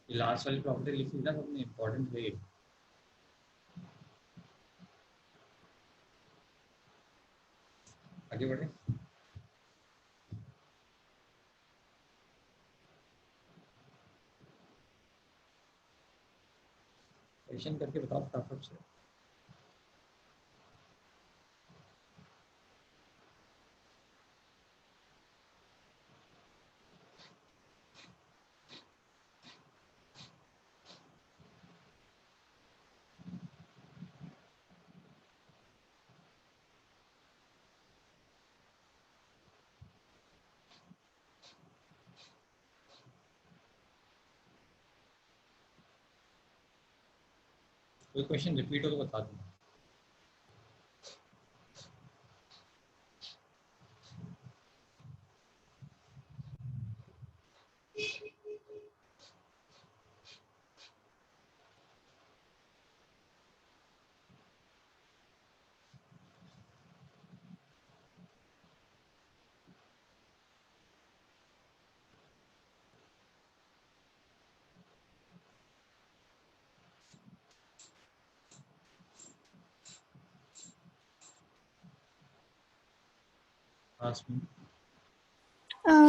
Speaker 1: ये लास्ट वाली प्रॉपर्टी लिख ली ना सबने, इम्पोर्टेंट है ये। आगे बढ़े। क्वेश्चन करके बताओ फटाफट से। कोई क्वेश्चन रिपीट हो तो बता दूँ।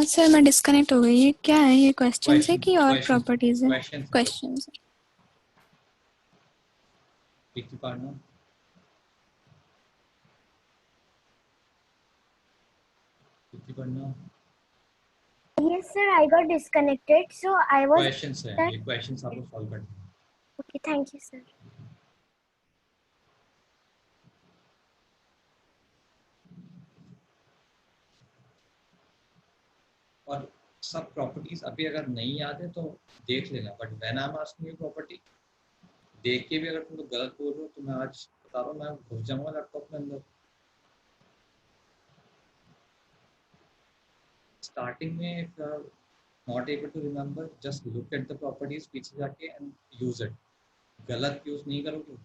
Speaker 3: सर मैं डिस्कनेक्ट हो गई। ये क्या है? ये क्वेश्चन है कि और प्रॉपर्टीज है? क्वेश्चन है।
Speaker 1: पढ़ना। पढ़ना।
Speaker 5: Yes, sir. I got disconnected, so I was.
Speaker 1: Questions है, ये क्वेश्चंस आप लोग सॉल्व करते हैं।
Speaker 5: Okay, thank you, sir.
Speaker 1: और सब प्रॉपर्टीज अभी अगर नहीं याद है तो देख लेना, but when I am asking you property, देख के भी अगर तुम लोग गलत बोल रहे हो तो मैं आज बता रहा हूँ, मैं घुस जाऊंगा लैपटॉप के अंदर। स्टार्टिंग में if you are not able to remember, just look at the properties, पीछे जाके and use it. गलत यूज नहीं करोगे।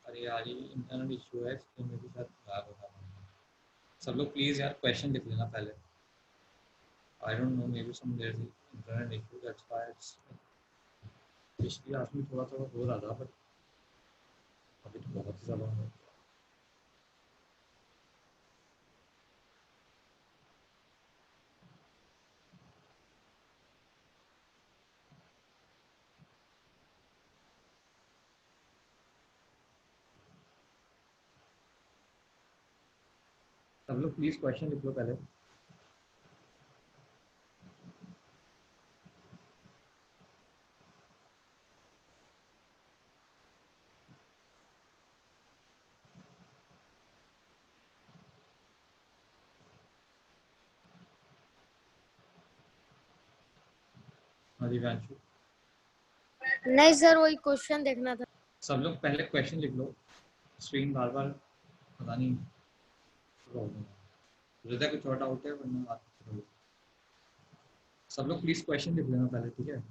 Speaker 1: अरे यार ये इंटरनल इशू है, इसलिए मेरे साथ खराब हो रहा है। सब लोग प्लीज यार क्वेश्चन लिख लेना पहले। I don't know, maybe some there is internal issue, that's why it's. पिछली क्लास में थोड़ा थोड़ा हो रहा था, बट अभी तो बहुत ही ज़्यादा हो रहा है। सब लोग प्लीज क्वेश्चन लिख लो पहले। दिव्यांशु,
Speaker 5: नहीं सर, वही क्वेश्चन देखना था।
Speaker 1: सब लोग पहले क्वेश्चन लिख लो। स्क्रीन बार बार पता नहीं हृदय कुछ और डाउट है, वरना बात करो। सब लोग प्लीज क्वेश्चन लिख लेना पहले, ठीक है।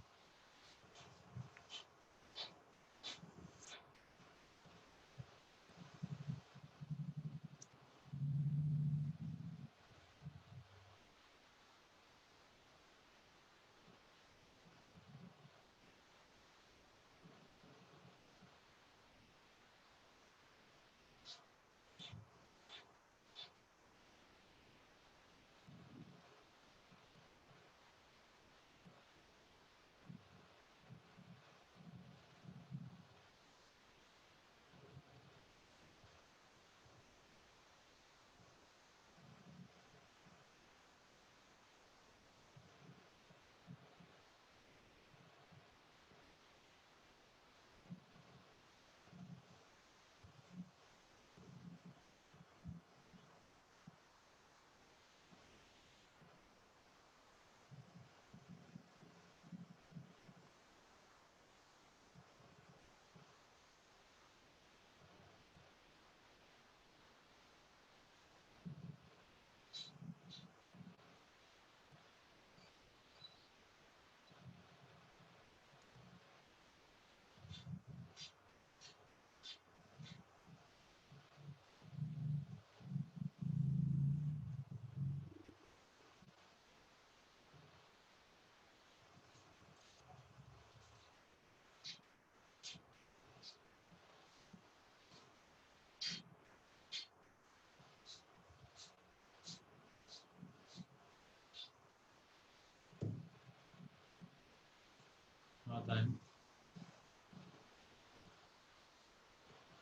Speaker 1: हाँ टाइम।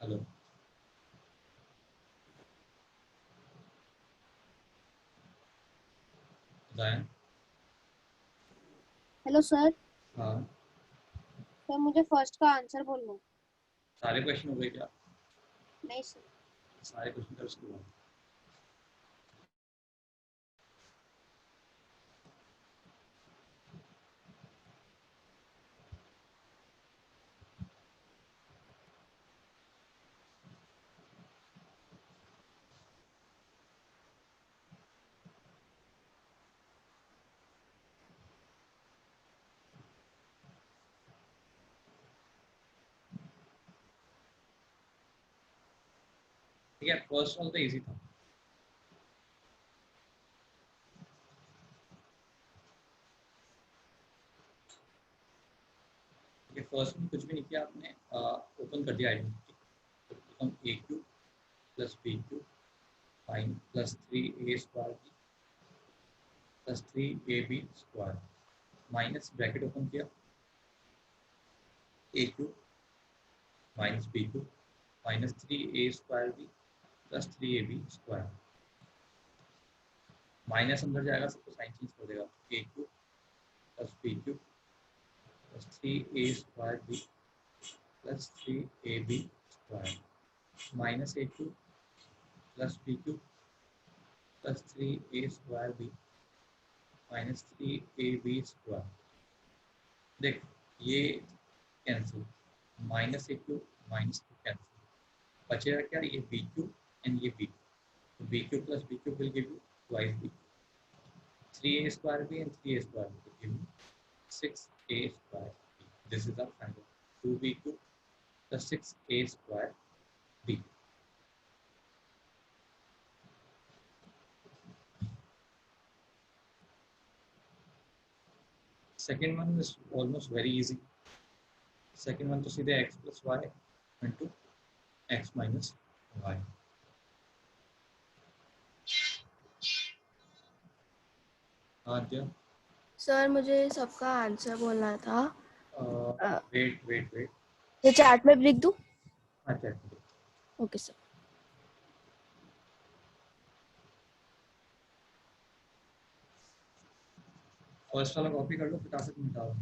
Speaker 1: हेलो जायन।
Speaker 13: Hello sir.
Speaker 1: हाँ
Speaker 13: सर मुझे फर्स्ट का आंसर बोलना है।
Speaker 1: सारे क्वेश्चन हो गए क्या?
Speaker 13: नहीं सर।
Speaker 1: सारे क्वेश्चन कर उसके बाद ठीक है। फर्स्ट वाला तो इजी था। ये फर्स्ट में कुछ भी नहीं किया आपने, ओपन कर दिया आइडेंटिटी। तो हम A cube plus B cube fine plus 3a square B plus 3ab square minus bracket open किया A Q minus B cube minus 3a square B plus 3ab square minus अंदर जाएगा सबको साइन चेंज कर देगा। A cube plus B Q plus 3a square B plus 3ab square minus A cube plus B Q plus 3a square B minus 3ab square. देख ये cancel, minus A Q minus q cancel, बचेगा क्या? ये बी क्यू एंड ये बी क्यू। तो b Q plus B q will give you twice b q, 3a square b and 3a square b will give you 6a square b. This is our final 2b cube plus 6a square b. Second one is almost very easy. Second one to see the x plus y into x minus y. Adya,
Speaker 9: sir मुझे सबका आंसर बोलना था।
Speaker 1: वेट वेट वेट,
Speaker 9: ये चैट में लिख दूं?
Speaker 1: अच्छा
Speaker 9: ओके सर।
Speaker 1: फर्स्ट वाला कॉपी कर लो, फटाफट मिटाओ।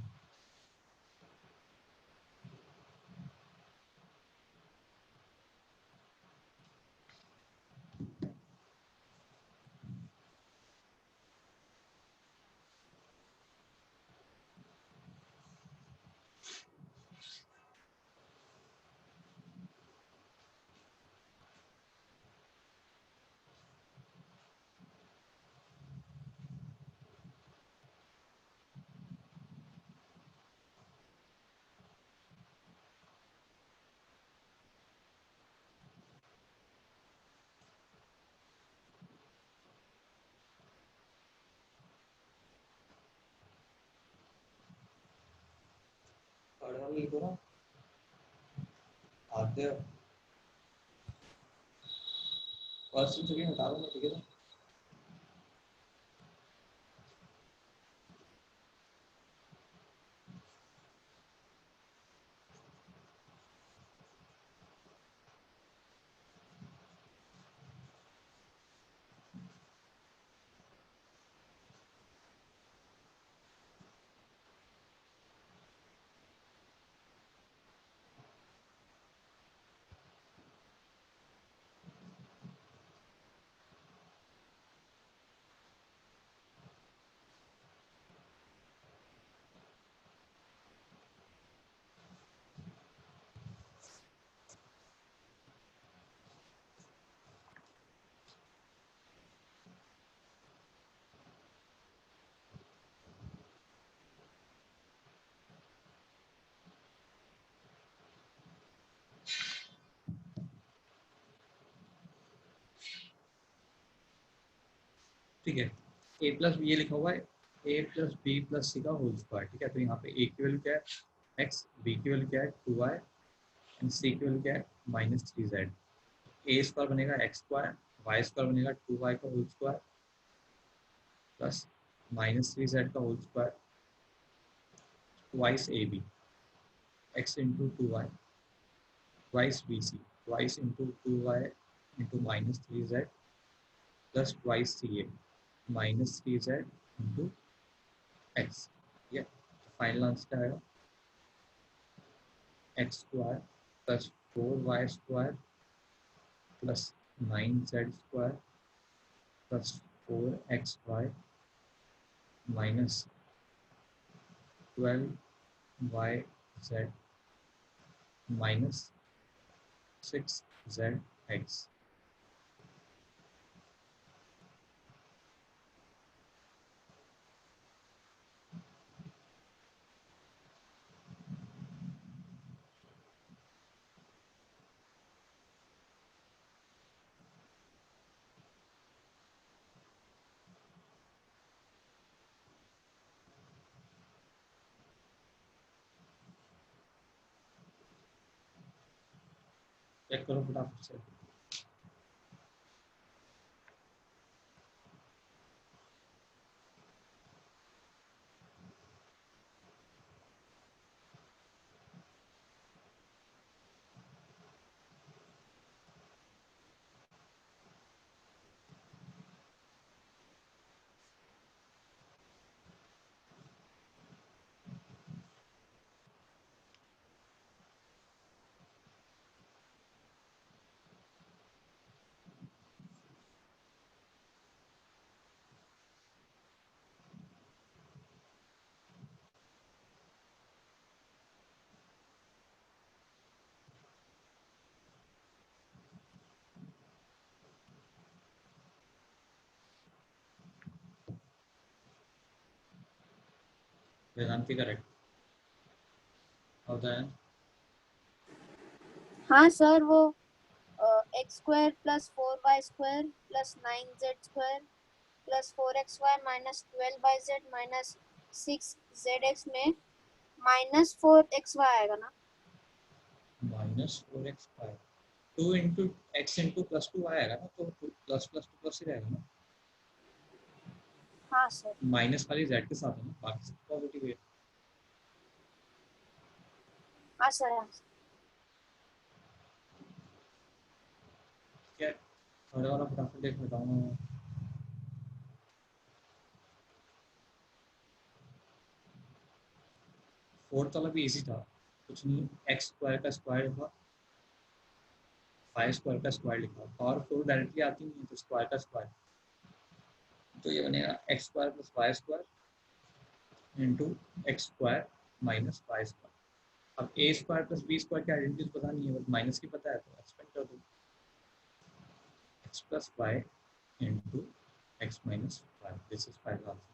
Speaker 1: लिखो ना आद्या, फर्स्ट से हटा दो, ठीक है ना? ठीक है, a प्लस बी, ये लिखा हुआ है a प्लस बी प्लस सी का होल स्क्वायर। ठीक है, तो यहाँ पे a की वैल्यू क्या है x, b की वैल्यू क्या है 2y एंड c की वैल्यू क्या है -3z। a स्क्वायर बनेगा x स्क्वायर, y स्क्वायर बनेगा 2y का होल स्क्वायर प्लस -3z का whole square twice ab, x into 2y twice bc, twice into 2y into -3z plus twice ca -3z into x। ठीक है, फाइनल आंसर क्या आएगा? X square plus 4y square plus 9z square plus 4xy minus 12yz minus 6zx। Check करो फटाफट से। वेदांति करेक्ट होता है।
Speaker 13: हाँ सर, वो x square plus 4y square plus 9z square plus 4xy minus 12yz minus 6zx में -4xy आएगा ना?
Speaker 1: Minus 4xy 2 into x into plus 2 आएगा ना, तो प्लस प्लस टू प्लस ही रहेगा ना।
Speaker 13: हाँ सर।
Speaker 1: माइनस वाली z के साथ है ना, बाकी सब पॉजिटिव है।
Speaker 13: हाँ सर, हाँ सर।
Speaker 1: क्या थोड़ा वाला फटाफट देख लेता हूँ। फोर्थ वाला भी इजी था, कुछ नहीं, एक्स स्क्वायर का स्क्वायर लिखा, 5 स्क्वायर का स्क्वायर लिखा, पावर 4 डायरेक्टली आती नहीं है तो स्क्वायर का स्क्वायर, तो ये बनेगा x square plus y square into x square minus y square. अब a square plus B square की आइडेंटिटीज पता नहीं है, बस माइनस की पता है तो एक्सपेंड कर दो, x plus y into x minus y, this is final answer.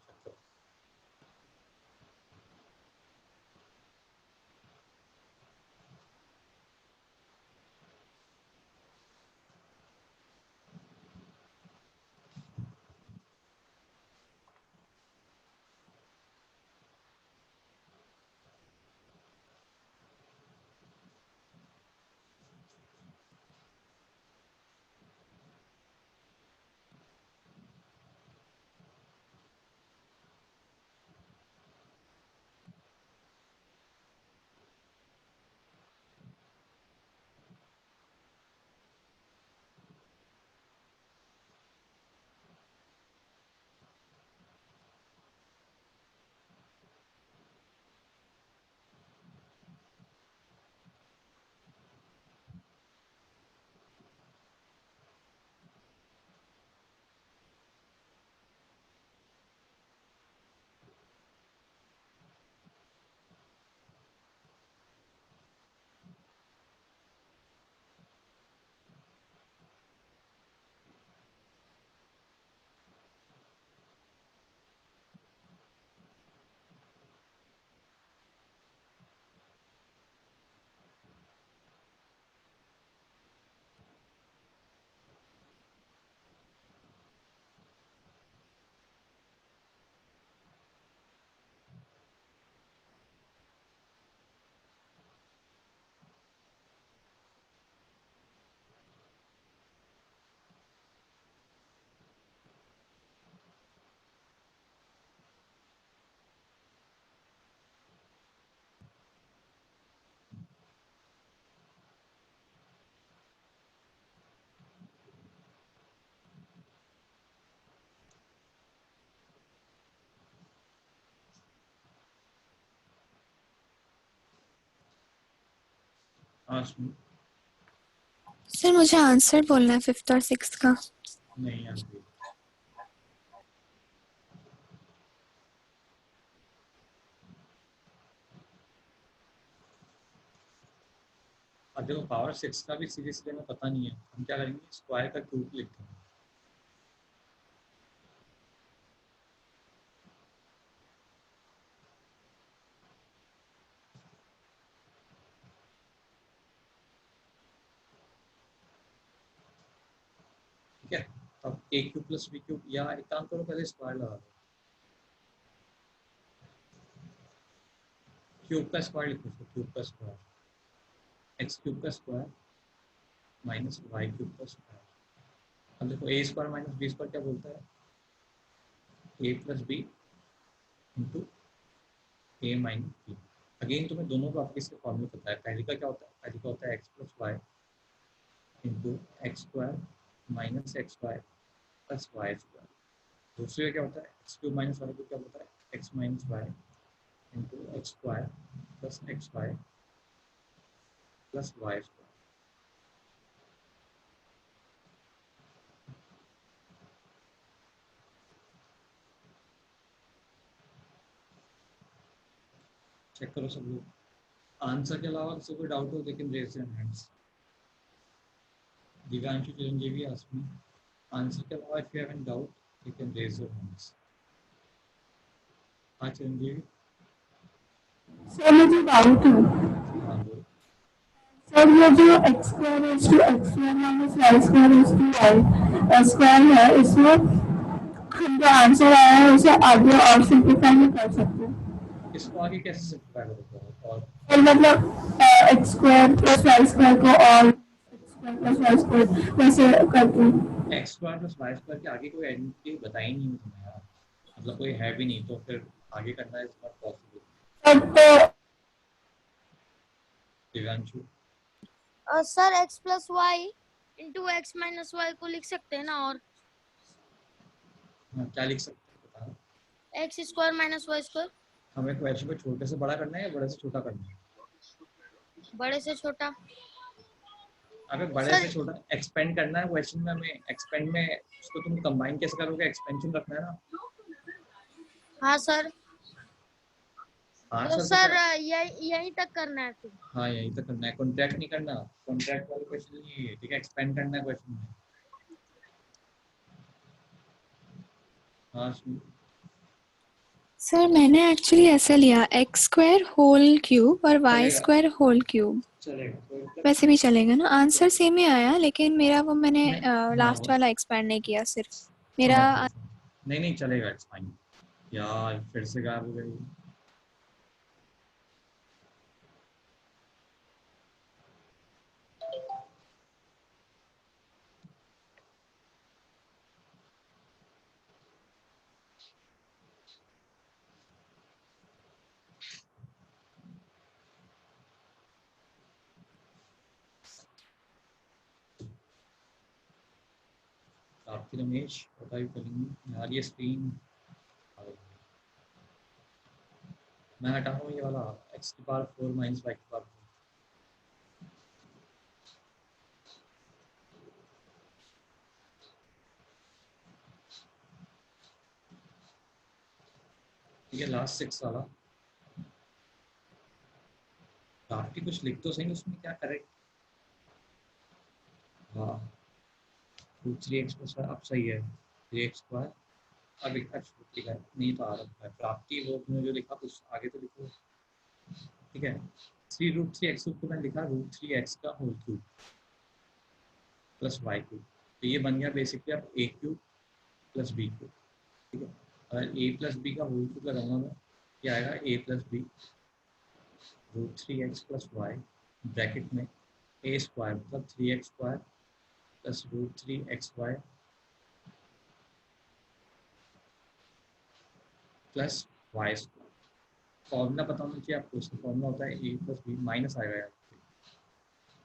Speaker 1: हाँ सुन,
Speaker 3: सर मुझे आंसर बोलना है 5th और 6th का।
Speaker 1: नहीं आती। अब देखो पावर 6 का भी सीधे सीधे में पता नहीं है, हम क्या करेंगे, स्क्वायर का क्यूब लिखते हैं। ठीक है, अब a cube plus B cube, या एक काम करो पहले स्क्वायर लगा दो, क्यूब का स्क्वायर लिखो, क्यूब का स्क्वायर एक्स क्यूब का स्क्वायर माइनस वाई क्यूब का स्क्वायर। अब देखो ए स्क्वायर माइनस बी स्क्वायर क्या बोलता है, ए प्लस बी इंटू ए माइनस बी। अगेन तुम्हें दोनों प्रॉपर्टीज के फॉर्मूले पता है, पहले का क्या होता है, पहले का होता है x plus y into x square minus x y plus y square. दूसरे का क्या होता है, x cube minus y cube क्या होता है, x minus y into x square plus x y plus y square. Check करो सब लोग, आंसर के अलावा किसी कोई डाउट हो लेकिन raise their hands. Divyanshu, Chiranjeevi, Asmi, answer के अलावा if you have any doubt you can raise your hands. हाँ चिरंजीवी।
Speaker 10: सर मुझे डाउट है।
Speaker 1: हाँ बोल।
Speaker 10: सर ये जो x square is to x square minus y square is to y square है, इसमें हम जो आंसर आया है उसे आगे और सिंप्लीफाई नहीं कर सकते?
Speaker 1: इसको आगे कैसे सिंप्लीफाई करोगे, और
Speaker 10: सर मतलब x square plus y square को और x square plus y square वैसे करके।
Speaker 1: X square plus y square के आगे कोई आइडेंटिटी बताई नहीं है तुम्हें यार, मतलब कोई है भी नहीं, तो फिर आगे करना इज नॉट पॉसिबल।
Speaker 10: तो
Speaker 1: Divyanshu,
Speaker 5: sir x plus y into x minus y को लिख सकते हैं ना, और
Speaker 1: हाँ क्या लिख सकते हैं बताओ।
Speaker 5: X square minus y square.
Speaker 1: हमें क्वेश्चन को छोटे से बड़ा करना है या बड़े से छोटा करना है?
Speaker 5: बड़े से छोटा।
Speaker 1: अगर बड़े से छोटा एक्सपेंड करना है क्वेश्चन में, हमें एक्सपेंड में उसको तुम कंबाइन कैसे करोगे, एक्सपेंशन रखना है ना।
Speaker 5: हाँ सर,
Speaker 1: हाँ
Speaker 5: तो
Speaker 1: सर,
Speaker 5: सर यहीं तक करना है फिर।
Speaker 1: हाँ यही तक करना है, कॉन्ट्रैक्ट नहीं करना, कॉन्ट्रैक्ट वाला क्वेश्चन नहीं है, ठीक है, एक्सपेंड करना है क्वेश्चन में। हाँ सुन,
Speaker 3: सर मैंने एक्चुअली ऐसे लिया एक्स स्क्वायर होल क्यूब और वाई
Speaker 1: चलेगा
Speaker 3: स्क्वायर होल क्यूब,
Speaker 1: चलेगा तो
Speaker 3: वैसे भी चलेगा ना? आंसर सेम ही आया, लेकिन मेरा वो मैंने
Speaker 1: हाँ
Speaker 3: लास्ट
Speaker 1: वो
Speaker 3: वाला एक्सपैंड नहीं किया, सिर्फ मेरा
Speaker 1: नहीं नहीं चलेगा, इट्स फाइन। यार फिर से गायब हो गई। आपकी रमेश बताइए करेंगे यार, ये स्क्रीन मैं हटा रहा हूँ, ये वाला एक्स की पावर 4 माइनस वाई की पावर 4। ठीक है, लास्ट 6 वाला काफी कुछ लिख तो सही उसमें, क्या करेक्ट। हाँ 3x प्लस अब सही है, 3x स्क्वायर। अब एक लिखा है नहीं तो आ रहा है प्राप्ति, वो तुमने जो लिखा कुछ आगे तो लिखो। ठीक है, 3√3x को मैंने लिखा √3x का whole cube plus y cube, तो ये बन गया बेसिकली अब a cube plus B cube. ठीक है, अगर ए प्लस बी का होल क्यूब लगाऊंगा मैं, क्या आएगा, a plus b √3x plus y bracket में ए स्क्वायर मतलब 3x square plus √3xy plus y square. Formula पता होना चाहिए आपको, उसका फॉर्मूला होता है ए प्लस बी, माइनस आएगा यार,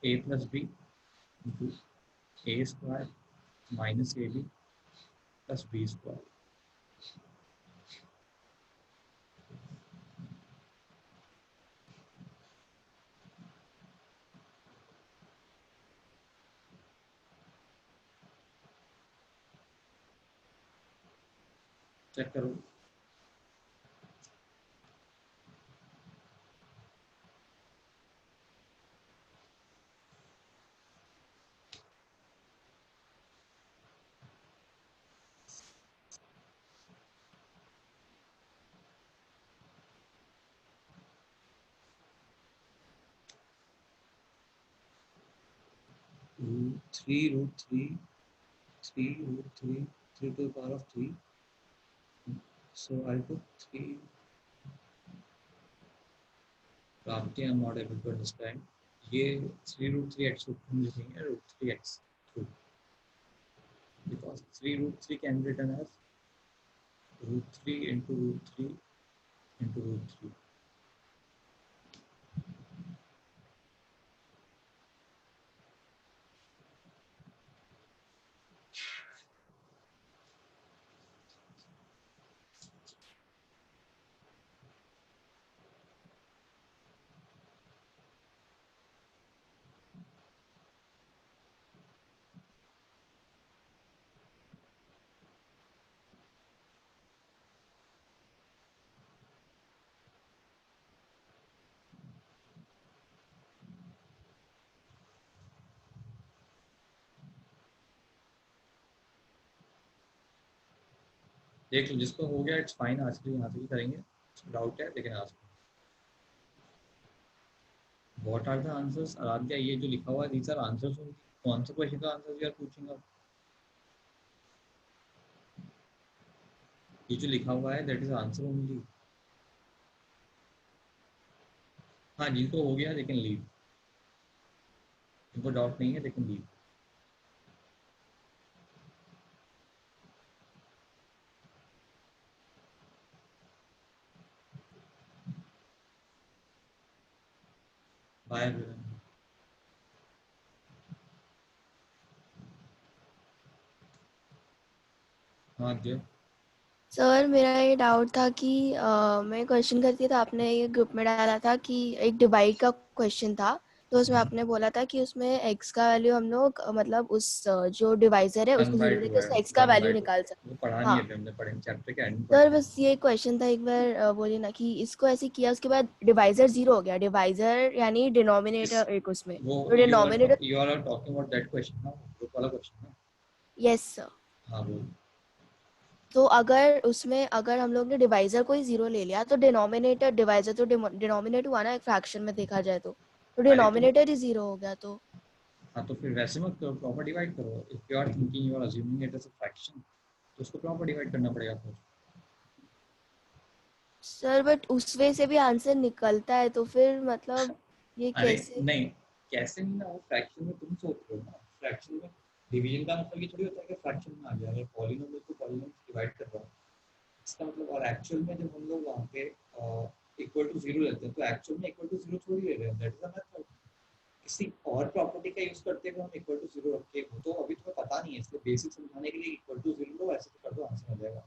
Speaker 1: a plus B into A square minus A B plus B square. Check करो। Three root three, 3 root 3, 3 to the power of 3. So I'll put 3. Prapti, I'm not able to understand. ये 3 root 3x को हम लिखेंगे root 3x through, because 3 root 3 can be written as root 3 into root 3 into root 3. देख लो, जिसको हो गया इट्स फाइन, आज के लिए यहाँ से ही करेंगे। डाउट है लेकिन आज what are the answers? Aaradhya, ये जो लिखा हुआ है दीज आर आंसर्स, कौन सा क्वेश्चन का आंसर वी आर पूछिंग अब? ये जो लिखा हुआ है दैट इज आंसर ओनली। हाँ, जिनको हो गया लेकिन लीव, जिनको डाउट नहीं है लेकिन लीव। Bye everyone. हाँ जय।
Speaker 9: सर मेरा ये डाउट था कि मैं क्वेश्चन करती थी तो आपने ये ग्रुप में डाला था कि एक डिवाइड का क्वेश्चन था, तो उसमें आपने बोला था कि उसमें x का वैल्यू हम लोग मतलब उस जो डिवाइजर है उसको
Speaker 1: 1 by
Speaker 9: 0
Speaker 1: 2
Speaker 9: देके
Speaker 1: है,
Speaker 9: उसका x का
Speaker 1: 1
Speaker 9: वैल्यू
Speaker 1: by 2
Speaker 9: निकाल सकते।
Speaker 1: वो पढ़ा नहीं
Speaker 9: हाँ
Speaker 1: है अभी, हमने पढ़े चैप्टर के एंड में
Speaker 9: सर,
Speaker 1: पढ़ा।
Speaker 9: बस ये क्वेश्चन था, एक बार बोलिए ना कि इसको ऐसे किया उसके बाद डिवाइजर 0 हो गया, डिवाइजर यानी डिनोमिनेटर एक उसमें,
Speaker 1: वो
Speaker 9: तो denominator.
Speaker 1: you are talking about that question ना, ग्रुप वाला क्वेश्चन ना?
Speaker 9: Yes sir.
Speaker 1: हाँ वो
Speaker 9: तो अगर उसमें अगर हम लोग ने डिवाइजर को ही 0 ले लिया तो डिनोमिनेटर डिवाइजर तो डिनोमिनेटर हुआ ना एक फ्रैक्शन में देखा जाए तो डिनोमिनेटर ही 0 हो गया। तो
Speaker 1: हाँ, तो फिर वैसे मत करो, प्रॉपर डिवाइड करो। If you are thinking you are assuming it as a fraction, तो उसको प्रॉपर डिवाइड करना पड़ेगा फिर।
Speaker 9: सर बट उस वे से भी आंसर निकलता है, तो फिर मतलब ये
Speaker 1: अरे
Speaker 9: कैसे?
Speaker 1: नहीं, कैसे नहीं ना, वो फ्रैक्शन में तुम सोच रहे हो ना, फ्रैक्शन में डिवीजन का मतलब ये थोड़ी होता है कि फ्रैक्शन में आ गया। अगर पॉलिनोमियल को पॉलिनोमियल डिवाइड कर रहा हूँ इसका मतलब, और एक्चुअल में जब हम लोग वहाँ पे इक्वल टू 0 लेते हैं तो एक्चुअल में इक्वल टू 0 थोड़ी ले रहे हैं। That is a method. किसी और प्रॉपर्टी का यूज करते हुए हम इक्वल टू 0 रखे, वो तो अभी तुम्हें पता नहीं है, इसलिए बेसिक समझाने के लिए इक्वल टू 0 लो, ऐसे तो कर दो, आंसर आ जाएगा।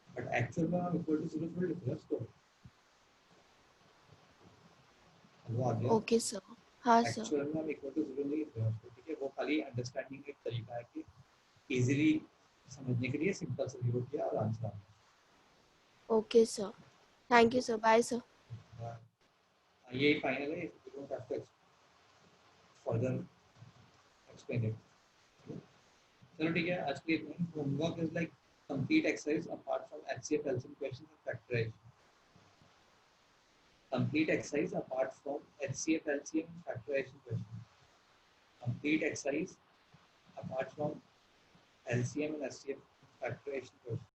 Speaker 1: बट एक्चुअल में हम इक्वल टू 0 थोड़ी लिख रहे हैं उसको। वो आ गया।
Speaker 9: Okay sir. हाँ सर।
Speaker 1: एक्चुअल में हम इक्वल टू 0 नहीं लिख रहे हैं उसको, ठीक है? वो खाली अंडरस्टैंडिंग एक तरीका है कि इजीली समझने के लिए सिंपल से 0 किया और आंसर आ गया।
Speaker 9: Okay sir, thank you sir, bye sir.
Speaker 1: ये फाइनल है, you don't have to further explain it. चलो ठीक है, आज के homework is like complete exercise apart from HCF, LCM questions and factorization. Complete exercise apart from HCF, LCM and factorization questions. Complete exercise apart from LCM and HCF factorization questions.